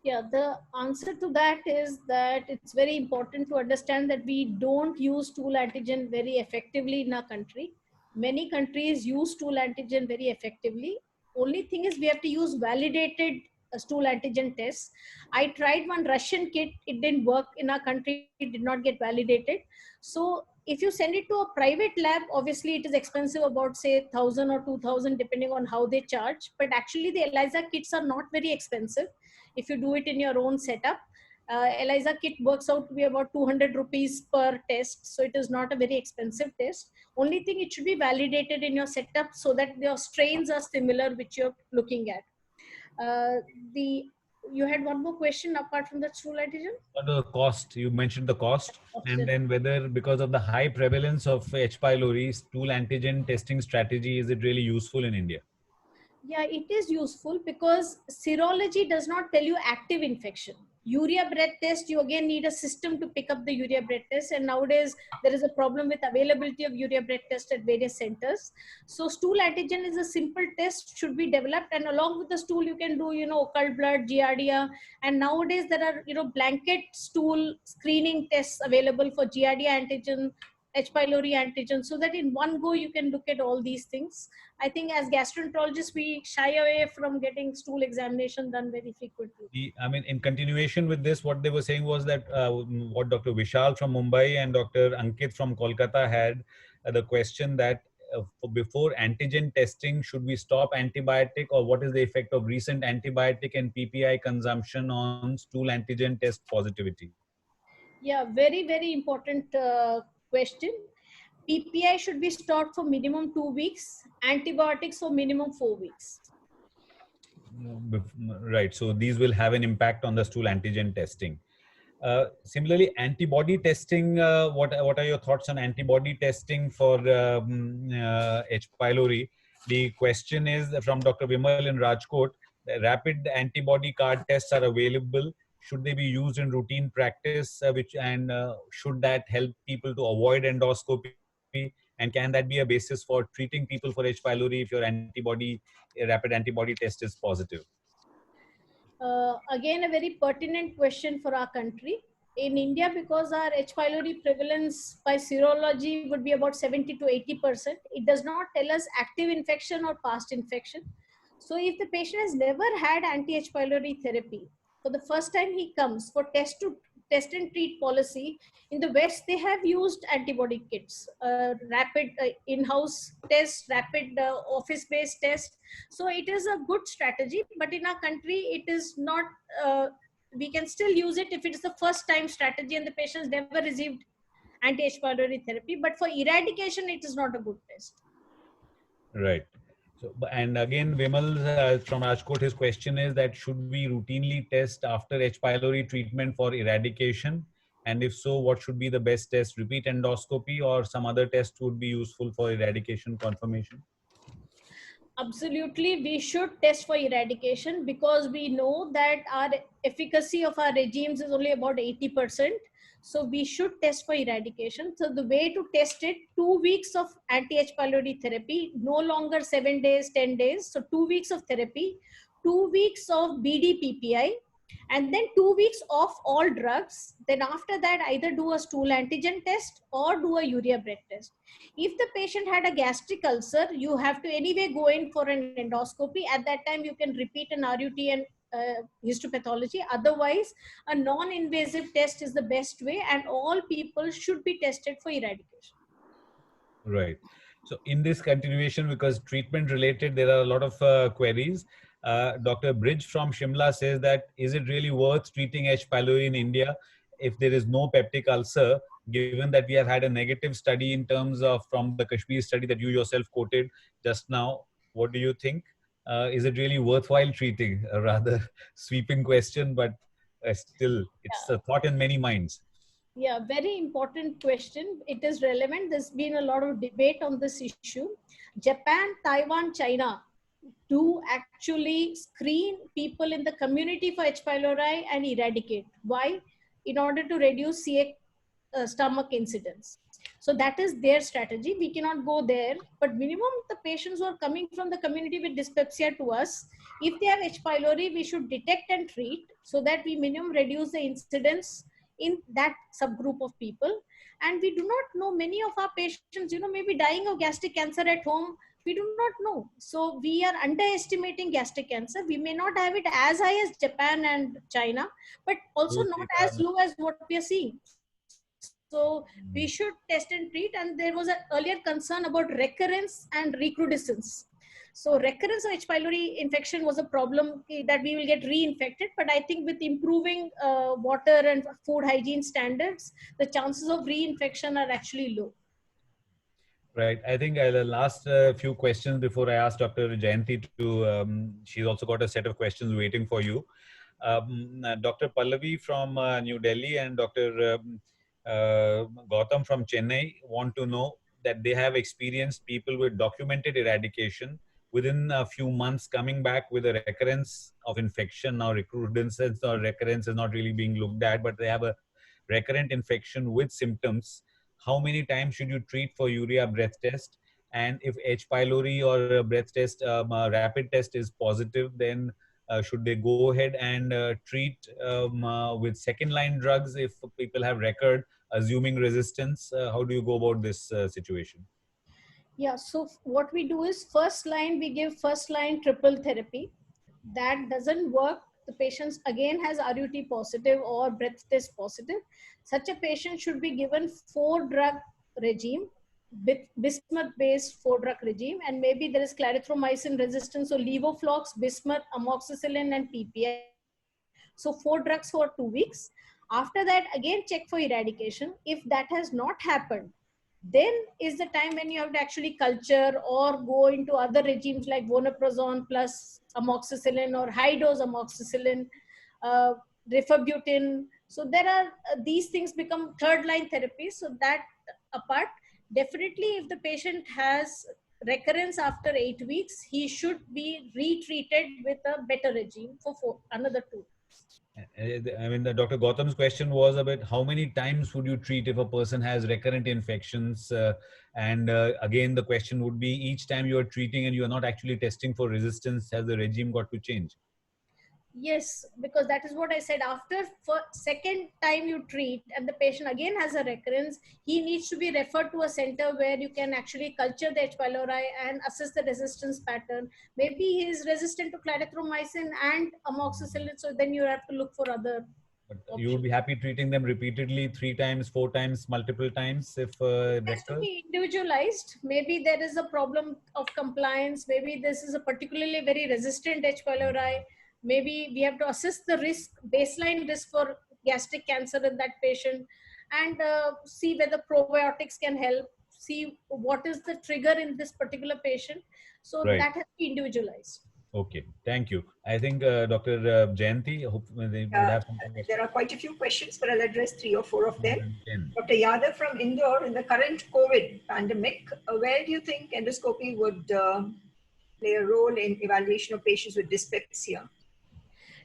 Yeah, the answer to that is that it's very important to understand that we don't use stool antigen very effectively in our country. Many countries use stool antigen very effectively. Only thing is we have to use validated stool antigen tests. I tried one Russian kit, it didn't work in our country, it did not get validated. So if you send it to a private lab, obviously it is expensive, about say 1,000 or 2,000 depending on how they charge. But actually the ELISA kits are not very expensive if you do it in your own setup. ELISA kit works out to be about 200 rupees per test. So it is not a very expensive test. Only thing, it should be validated in your setup so that your strains are similar which you're looking at. The You had one more question apart from that stool antigen? The cost, you mentioned the cost, and then whether because of the high prevalence of H. pylori, stool antigen testing strategy, is it really useful in India? Yeah, it is useful because serology does not tell you active infection. Urea breath test, you again need a system to pick up the urea breath test. And nowadays, there is a problem with availability of urea breath test at various centers. So stool antigen is a simple test, should be developed. And along with the stool, you can do, occult blood, giardia. And nowadays, there are, blanket stool screening tests available for giardia antigen, H. pylori antigen, so that in one go, you can look at all these things. I think as gastroenterologists, we shy away from getting stool examination done very frequently. I mean, in continuation with this, what they were saying was that what Dr. Vishal from Mumbai and Dr. Ankit from Kolkata had the question that before antigen testing, should we stop antibiotic, or what is the effect of recent antibiotic and PPI consumption on stool antigen test positivity? Yeah, very, very important question. PPI should be stopped for minimum 2 weeks, antibiotics for minimum 4 weeks. Right. So these will have an impact on the stool antigen testing. Similarly, antibody testing, what are your thoughts on antibody testing for H. pylori? The question is from Dr. Vimal in Rajkot. The rapid antibody card tests are available. Should they be used in routine practice? Should that help people to avoid endoscopy? And can that be a basis for treating people for H. pylori if your rapid antibody test is positive? Again, a very pertinent question for our country. In India, because our H. pylori prevalence by serology would be about 70 to 80%, it does not tell us active infection or past infection. So if the patient has never had anti-H. pylori therapy, for the first time he comes for test and treat policy, in the West, they have used antibody kits, rapid in-house test, rapid office-based test. So it is a good strategy, but in our country, it is not, we can still use it if it is the first time strategy and the patient has never received anti-H. pylori therapy. But for eradication, it is not a good test. Right. So, and again, Vimal from Rajkot, his question is that should we routinely test after H. pylori treatment for eradication? And if so, what should be the best test? Repeat endoscopy or some other test would be useful for eradication confirmation? Absolutely, we should test for eradication because we know that our efficacy of our regimes is only about 80%. So we should test for eradication. So the way to test it, 2 weeks of anti-H. pylori therapy, no longer 7 days, 10 days. So 2 weeks of therapy, 2 weeks of BD-PPI, and then 2 weeks off all drugs. Then after that, either do a stool antigen test or do a urea breath test. If the patient had a gastric ulcer, you have to anyway go in for an endoscopy. At that time, you can repeat an RUT and histopathology. Otherwise, a non-invasive test is the best way, and all people should be tested for eradication. Right. So in this continuation, because treatment related, there are a lot of queries. Dr. Bridge from Shimla says that, is it really worth treating H. pylori in India if there is no peptic ulcer, given that we have had a negative study in terms of from the Kashmir study that you yourself quoted just now? What do you think? Is it really worthwhile treating? A rather sweeping question, but still, it's a thought in many minds. Yeah, very important question. It is relevant. There's been a lot of debate on this issue. Japan, Taiwan, China do actually screen people in the community for H. pylori and eradicate. Why? In order to reduce CA stomach incidence. So that is their strategy. We cannot go there, but minimum the patients who are coming from the community with dyspepsia to us, if they have H. pylori, we should detect and treat so that we minimum reduce the incidence in that subgroup of people. And we do not know, many of our patients, maybe dying of gastric cancer at home, we do not know. So we are underestimating gastric cancer. We may not have it as high as Japan and China, but also not as low as what we are seeing. So we should test and treat. And there was an earlier concern about recurrence and recrudescence. So recurrence of H. pylori infection was a problem that we will get reinfected. But I think with improving water and food hygiene standards, the chances of reinfection are actually low. Right. I think the last few questions before I ask Dr. Jayanti to, she's also got a set of questions waiting for you. Dr. Pallavi from New Delhi and Dr. Gautam from Chennai want to know that they have experienced people with documented eradication within a few months coming back with a recurrence of infection. Now recrudescence or recurrence is not really being looked at, but they have a recurrent infection with symptoms. How many times should you treat for urea breath test? And if H. pylori or a breath test, a rapid test is positive, then should they go ahead and treat with second line drugs if people have record, assuming resistance? How do you go about this situation? Yeah, so what we do is first line, we give first line triple therapy. That doesn't work. The patient again has RUT positive or breath test positive. Such a patient should be given 4-drug regime, bismuth based 4-drug regime, and maybe there is clarithromycin resistance, so levoflox, bismuth, amoxicillin, and PPI. So 4 drugs for 2 weeks. After that, again check for eradication. If that has not happened, then is the time when you have to actually culture or go into other regimes like vonoprazole plus amoxicillin or high dose amoxicillin. rifabutin. So there are these things become third line therapy. So that apart, definitely if the patient has recurrence after 8 weeks, he should be retreated with a better regime for another 2. I mean, Dr. Gautam's question was about how many times would you treat if a person has recurrent infections? Again, the question would be each time you are treating and you are not actually testing for resistance, has the regime got to change? Yes, because that is what I said. After second time you treat and the patient again has a recurrence, he needs to be referred to a center where you can actually culture the H. pylori and assess the resistance pattern. Maybe he is resistant to clarithromycin and amoxicillin, so then you have to look for other But you would options. be happy treating them repeatedly, 3 times, 4 times, multiple times if It has to recurs? be individualized. Maybe there is a problem of compliance. Maybe this is a particularly very resistant H. pylori. Maybe we have to assess the risk, baseline risk for gastric cancer in that patient, and see whether probiotics can help. See what is the trigger in this particular patient. So Right. that has to be individualized. Okay. Thank you. I think Dr. Jayanti, hope they would have some questions. There are quite a few questions, but I'll address 3 or 4 of them. 110. Dr. Yadav from Indore, in the current COVID pandemic, where do you think endoscopy would play a role in evaluation of patients with dyspepsia?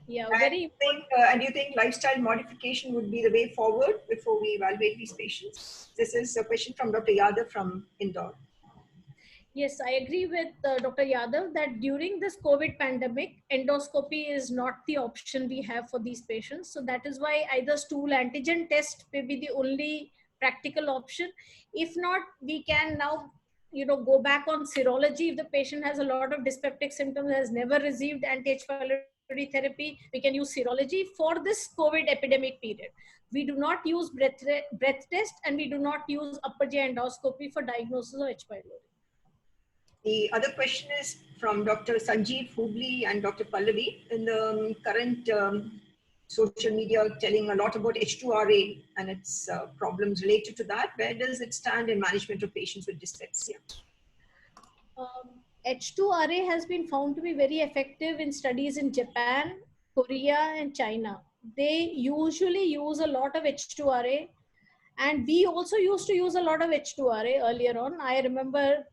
Yeah, And very important. do you think lifestyle modification would be the way forward before we evaluate these patients? This is a question from Dr. Yadav from Indore. Yes, I agree with Dr. Yadav that during this COVID pandemic, endoscopy is not the option we have for these patients. So that is why either stool antigen test may be the only practical option. If not, we can now, go back on serology. If the patient has a lot of dyspeptic symptoms, has never received anti-H. pylori therapy, we can use serology for this COVID epidemic period. We do not use breath test, and we do not use upper GI endoscopy for diagnosis of H. pylori. The other question is from Dr. Sanjeev Hubli and Dr. Pallavi. In the current social media telling a lot about H2RA and its problems related to that, where does it stand in management of patients with dyspepsia? H2RA has been found to be very effective in studies in Japan, Korea, and China. They usually use a lot of H2RA, and we also used to use a lot of H2RA earlier on. I remember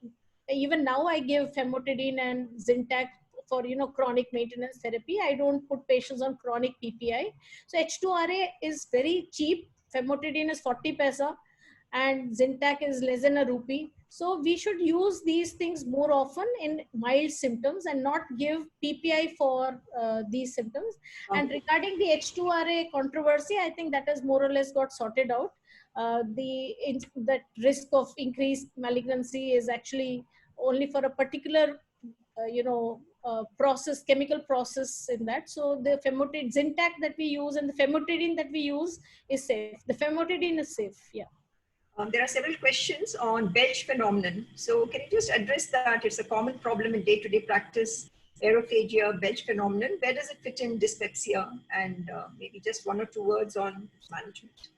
even now I give famotidine and Zintac for chronic maintenance therapy. I don't put patients on chronic PPI. So H2RA is very cheap. Famotidine is 40 paisa and Zintac is less than a rupee. So we should use these things more often in mild symptoms and not give PPI for these symptoms. And regarding the H2RA controversy, I think that has more or less got sorted out. That risk of increased malignancy is actually only for a particular chemical process in that. So the Zintac that we use and the famotidine that we use is safe. The famotidine is safe. Yeah. There are several questions on belch phenomenon. So can you just address that? It's a common problem in day-to-day practice, aerophagia, belch phenomenon. Where does it fit in dyspepsia? And maybe just 1 or 2 words on management.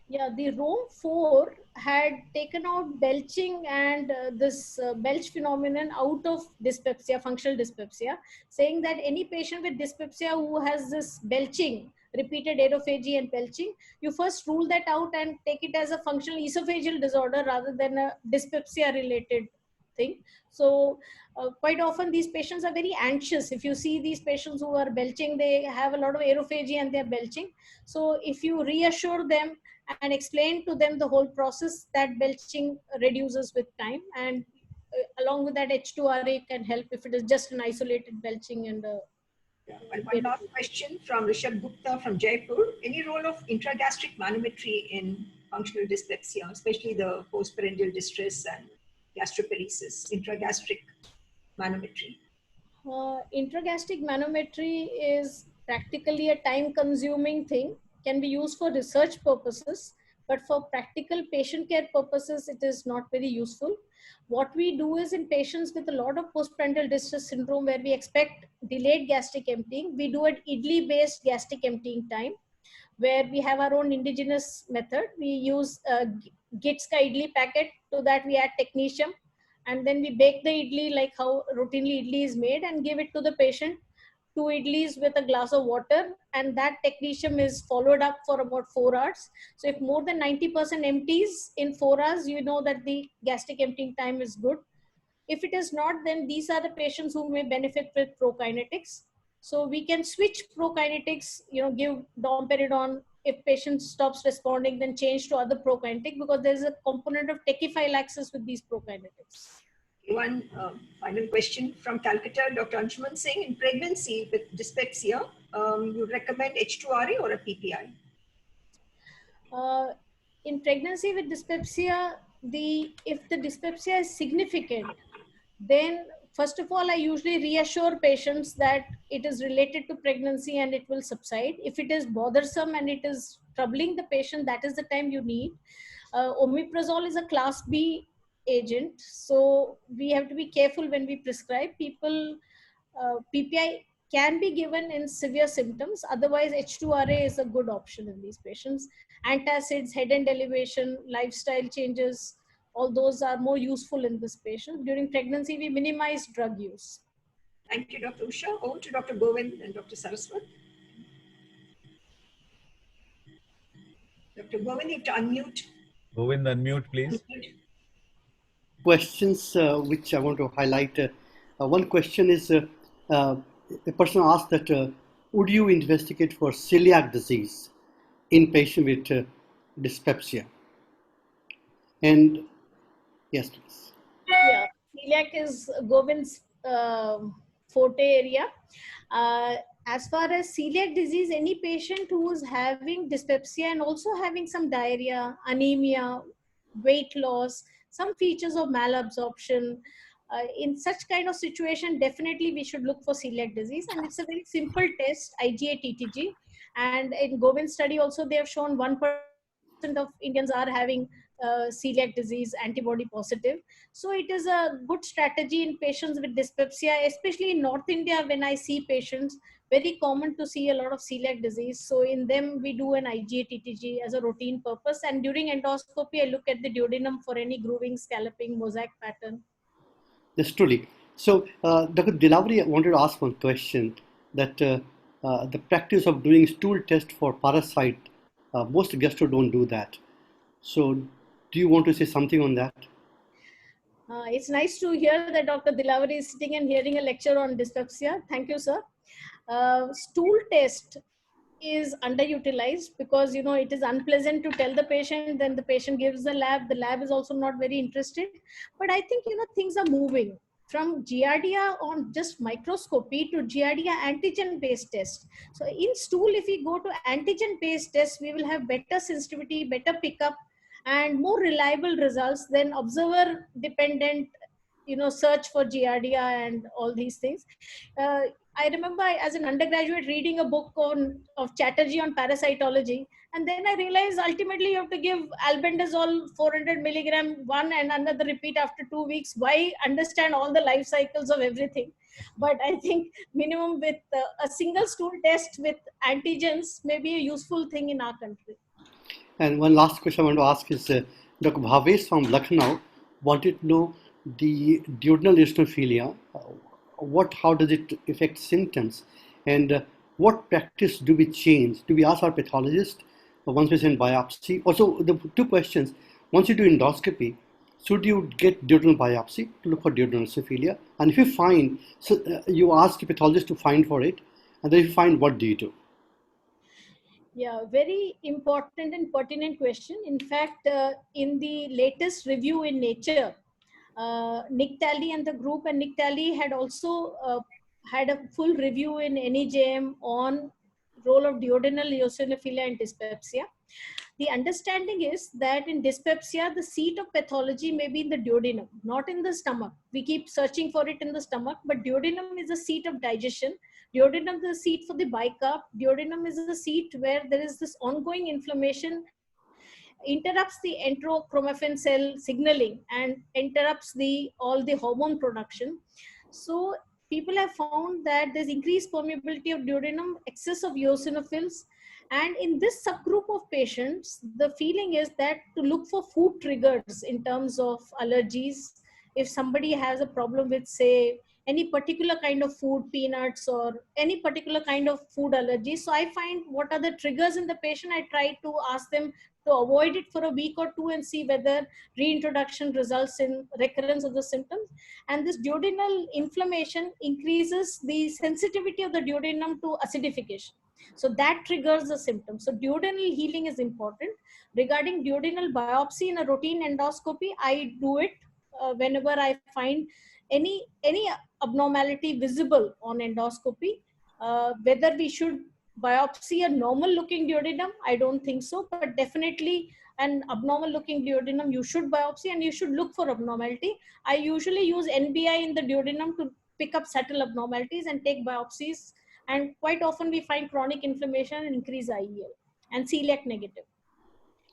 Yeah, the Rome 4 had taken out belching and this belch phenomenon out of dyspepsia, functional dyspepsia, saying that any patient with dyspepsia who has this belching, repeated aerophagy and belching, you first rule that out and take it as a functional esophageal disorder rather than a dyspepsia related thing. So quite often these patients are very anxious. If you see these patients who are belching, they have a lot of aerophagy and they're belching. So if you reassure them and explain to them the whole process, that belching reduces with time, and along with that H2RA can help if it is just an isolated belching. And one last question from Rishabh Gupta from Jaipur. Any role of intragastric manometry in functional dyspepsia, especially the postprandial distress and gastroparesis, intragastric manometry? Intragastric manometry is practically a time consuming thing, can be used for research purposes, but for practical patient care purposes, it is not very useful. What we do is in patients with a lot of postprandial distress syndrome where we expect delayed gastric emptying, we do an idli based gastric emptying time, where we have our own indigenous method. We use Gits ka idli packet. To that we add technetium, and then we bake the idli like how routinely idli is made and give it to the patient. 2 idlis with a glass of water, and that technetium is followed up for about 4 hours. So if more than 90% empties in 4 hours, you know that the gastric emptying time is good. If it is not, then these are the patients who may benefit with prokinetics. So we can switch prokinetics, give domperidone. If patient stops responding, then change to other prokinetic, because there is a component of tachyphylaxis with these prokinetics. One final question from Calcutta, Dr. Anshuman Singh. In pregnancy with dyspepsia, you recommend H2RA or a PPI? In pregnancy with dyspepsia, if the dyspepsia is significant, then first of all, I usually reassure patients that it is related to pregnancy and it will subside. If it is bothersome and it is troubling the patient, that is the time you need. Omeprazole is a class B agent, so we have to be careful when we prescribe. PPI can be given in severe symptoms. Otherwise, H2RA is a good option in these patients. Antacids, head and elevation, lifestyle changes, all those are more useful in this patient. During pregnancy, we minimize drug use. Thank you, Dr. Usha. Over to Dr. Govind and Dr. Saraswat. Dr. Govind, you have to unmute. Govind, unmute, please. Questions which I want to highlight. One question is, a person asked that, would you investigate for celiac disease in patient with dyspepsia? And yes, please. Yeah, celiac is Govind's forte area. As far as celiac disease, any patient who is having dyspepsia and also having some diarrhea, anemia, weight loss, some features of malabsorption, in such kind of situation, definitely we should look for celiac disease. And it's a very simple test, IgA TTG. And in Govind's study also, they have shown 1% of Indians are having celiac disease, antibody positive. So it is a good strategy in patients with dyspepsia, especially in North India. When I see patients, very common to see a lot of celiac disease. So in them, we do an IgA TTG as a routine purpose. And during endoscopy, I look at the duodenum for any grooving, scalloping, mosaic pattern. Yes, truly. So, Dr. Dilavari, I wanted to ask one question, that the practice of doing stool test for parasite, most gastro don't do that. So, do you want to say something on that? It's nice to hear that Dr. Dilavari is sitting and hearing a lecture on dyspepsia. Thank you, sir. Stool test is underutilized because it is unpleasant to tell the patient, then the patient gives the lab is also not very interested. But I think things are moving from giardia on just microscopy to giardia antigen based test. So in stool, if we go to antigen based test, we will have better sensitivity, better pickup, and more reliable results than observer dependent search for giardia and all these things. I remember as an undergraduate reading a book of Chatterjee on parasitology, and then I realized ultimately you have to give albendazole 400 milligram one and another repeat after 2 weeks. Why understand all the life cycles of everything? But I think minimum with a single stool test with antigens may be a useful thing in our country. And one last question I want to ask is, Dr. Bhavesh from Lucknow wanted to know the duodenal eosinophilia. How does it affect symptoms? And what practice do we change? Do we ask our pathologist once we send biopsy? Also, the two questions. Once you do endoscopy, should you get duodenal biopsy to look for duodenal eosinophilia? And if you find, you ask the pathologist to find for it. And then if you find, what do you do? Yeah, very important and pertinent question. In fact, in the latest review in Nature, Nick Talley and the group, and Nick Talley had also had a full review in NEJM on role of duodenal eosinophilia and dyspepsia. The understanding is that in dyspepsia, the seat of pathology may be in the duodenum, not in the stomach. We keep searching for it in the stomach, but duodenum is a seat of digestion. Duodenum is a seat for the bicarb. Duodenum is a seat where there is this ongoing inflammation, interrupts the enterochromaffin cell signaling and interrupts all the hormone production. So people have found that there's increased permeability of duodenum, excess of eosinophils, and in this subgroup of patients, the feeling is that to look for food triggers in terms of allergies. If somebody has a problem with, say, any particular kind of food, peanuts, or any particular kind of food allergy. So I find what are the triggers in the patient. I try to ask them to avoid it for a week or two and see whether reintroduction results in recurrence of the symptoms. And this duodenal inflammation increases the sensitivity of the duodenum to acidification. So that triggers the symptoms. So duodenal healing is important. Regarding duodenal biopsy in a routine endoscopy, I do it whenever I find any abnormality visible on endoscopy. Whether we should biopsy a normal looking duodenum, I don't think so, but definitely an abnormal looking duodenum you should biopsy, and you should look for abnormality. I usually use NBI in the duodenum to pick up subtle abnormalities and take biopsies, and quite often we find chronic inflammation and increase IEL and celiac negative.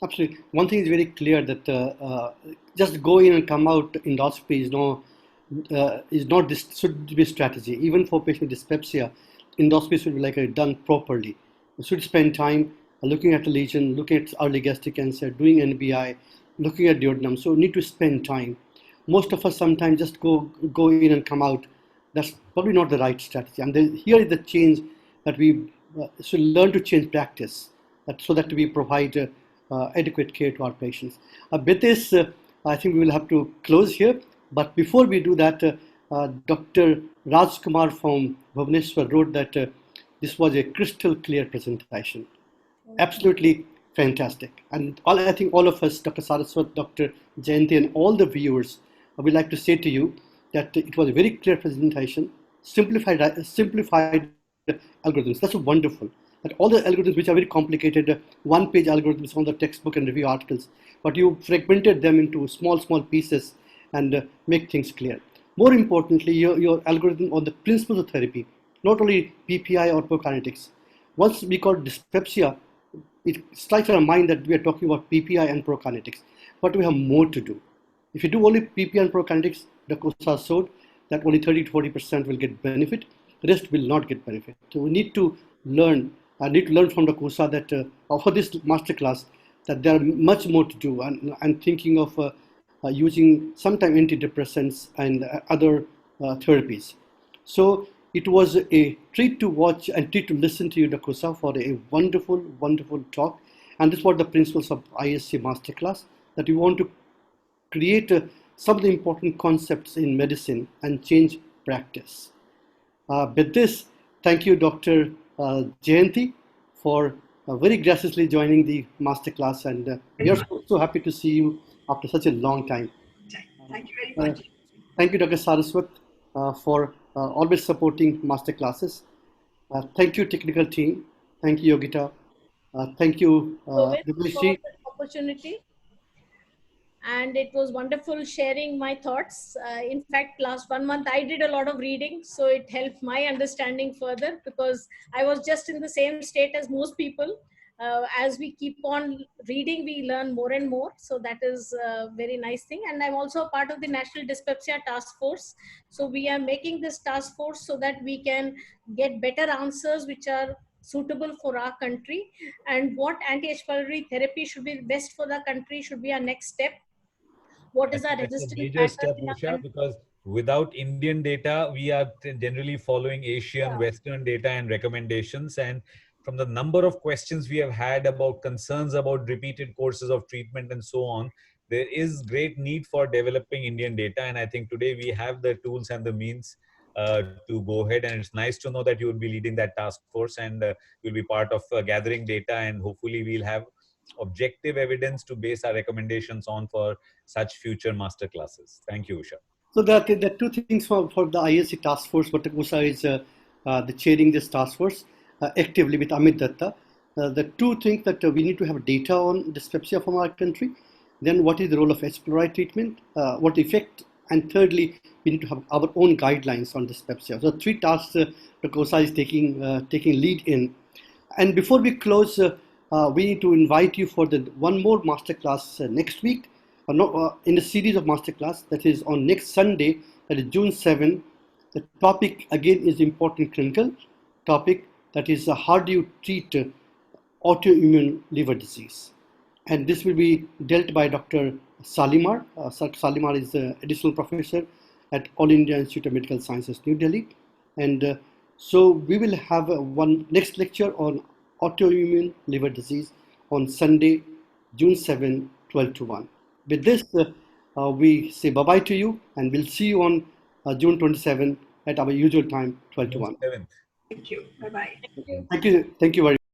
Absolutely. One thing is very clear that just go in and come out endoscopy is not this should be a strategy. Even for patient with dyspepsia, endoscopy should be done properly. You should spend time looking at the lesion, looking at early gastric cancer, doing NBI, looking at duodenum. So need to spend time. Most of us sometimes just go in and come out. That's probably not the right strategy. And here is the change that we should learn to change practice, so that we provide adequate care to our patients. With this, I think we will have to close here. But before we do that, Dr. Rajkumar from Bhubaneswar wrote that this was a crystal clear presentation. Absolutely fantastic. And I think all of us, Dr. Saraswat, Dr. Jayanti, and all the viewers, would like to say to you that it was a very clear presentation, simplified algorithms. That's wonderful. That all the algorithms, which are very complicated, one-page algorithms on the textbook and review articles, but you fragmented them into small pieces and make things clear. More importantly, your algorithm on the principles of therapy, not only PPI or prokinetics. Once we call dyspepsia, it strikes our mind that we are talking about PPI and prokinetics, but we have more to do. If you do only PPI and prokinetics, the Usha showed that only 30 to 40% will get benefit, the rest will not get benefit. So we need to learn. I need to learn from Dr. Usha that for this masterclass, that there are much more to do. And I'm thinking of using sometimes antidepressants and other therapies. So it was a treat to watch and treat to listen to you, Dr. Usha, for a wonderful, wonderful talk. And this was the principles of ISC masterclass, that we want to create some of the important concepts in medicine and change practice. With this, thank you, Dr. Jayanti, for very graciously joining the masterclass, and we are so happy to see you after such a long time. Thank you very much. Thank you, Dr. Saraswat, for always supporting masterclasses. Thank you, technical team. Thank you, Yogita. Thank you, Dipeshi, for the opportunity. And it was wonderful sharing my thoughts. In fact, last 1 month, I did a lot of reading, so it helped my understanding further, because I was just in the same state as most people. As we keep on reading, we learn more and more. So that is a very nice thing. And I'm also a part of the National Dyspepsia Task Force. So we are making this task force so that we can get better answers which are suitable for our country, and what anti-H. pylori therapy should be best for the country should be our next step. What is our resistant pattern in our country? Because without Indian data, we are generally following Asian, Western data and recommendations. And from the number of questions we have had about concerns about repeated courses of treatment and so on, there is great need for developing Indian data. And I think today we have the tools and the means to go ahead. And it's nice to know that you will be leading that task force, and you'll be part of gathering data, and hopefully we'll have objective evidence to base our recommendations on for such future master classes. Thank you, Usha. So there are two things for the ISC task force, but Usha is the chairing this task force actively with Amit Datta. The two things that we need to have data on dyspepsia from our country, then what is the role of H. pylori treatment, what effect, and thirdly, we need to have our own guidelines on dyspepsia. So 3 tasks Dr. Usha is taking lead in. And before we close, we need to invite you for the one more masterclass next week, in a series of masterclass that is on next Sunday, that is June 7. The topic again is important clinical topic, that is how do you treat autoimmune liver disease, and this will be dealt by Dr. Salimar. Salimar is the additional professor at All India Institute of Medical Sciences, New Delhi. And so we will have one next lecture on autoimmune liver disease on Sunday, June 7, 12 to 1. With this, we say bye-bye to you, and we'll see you on June 27 at our usual time, 12 to 1. Thank you. Bye-bye. Thank you. Thank you very much.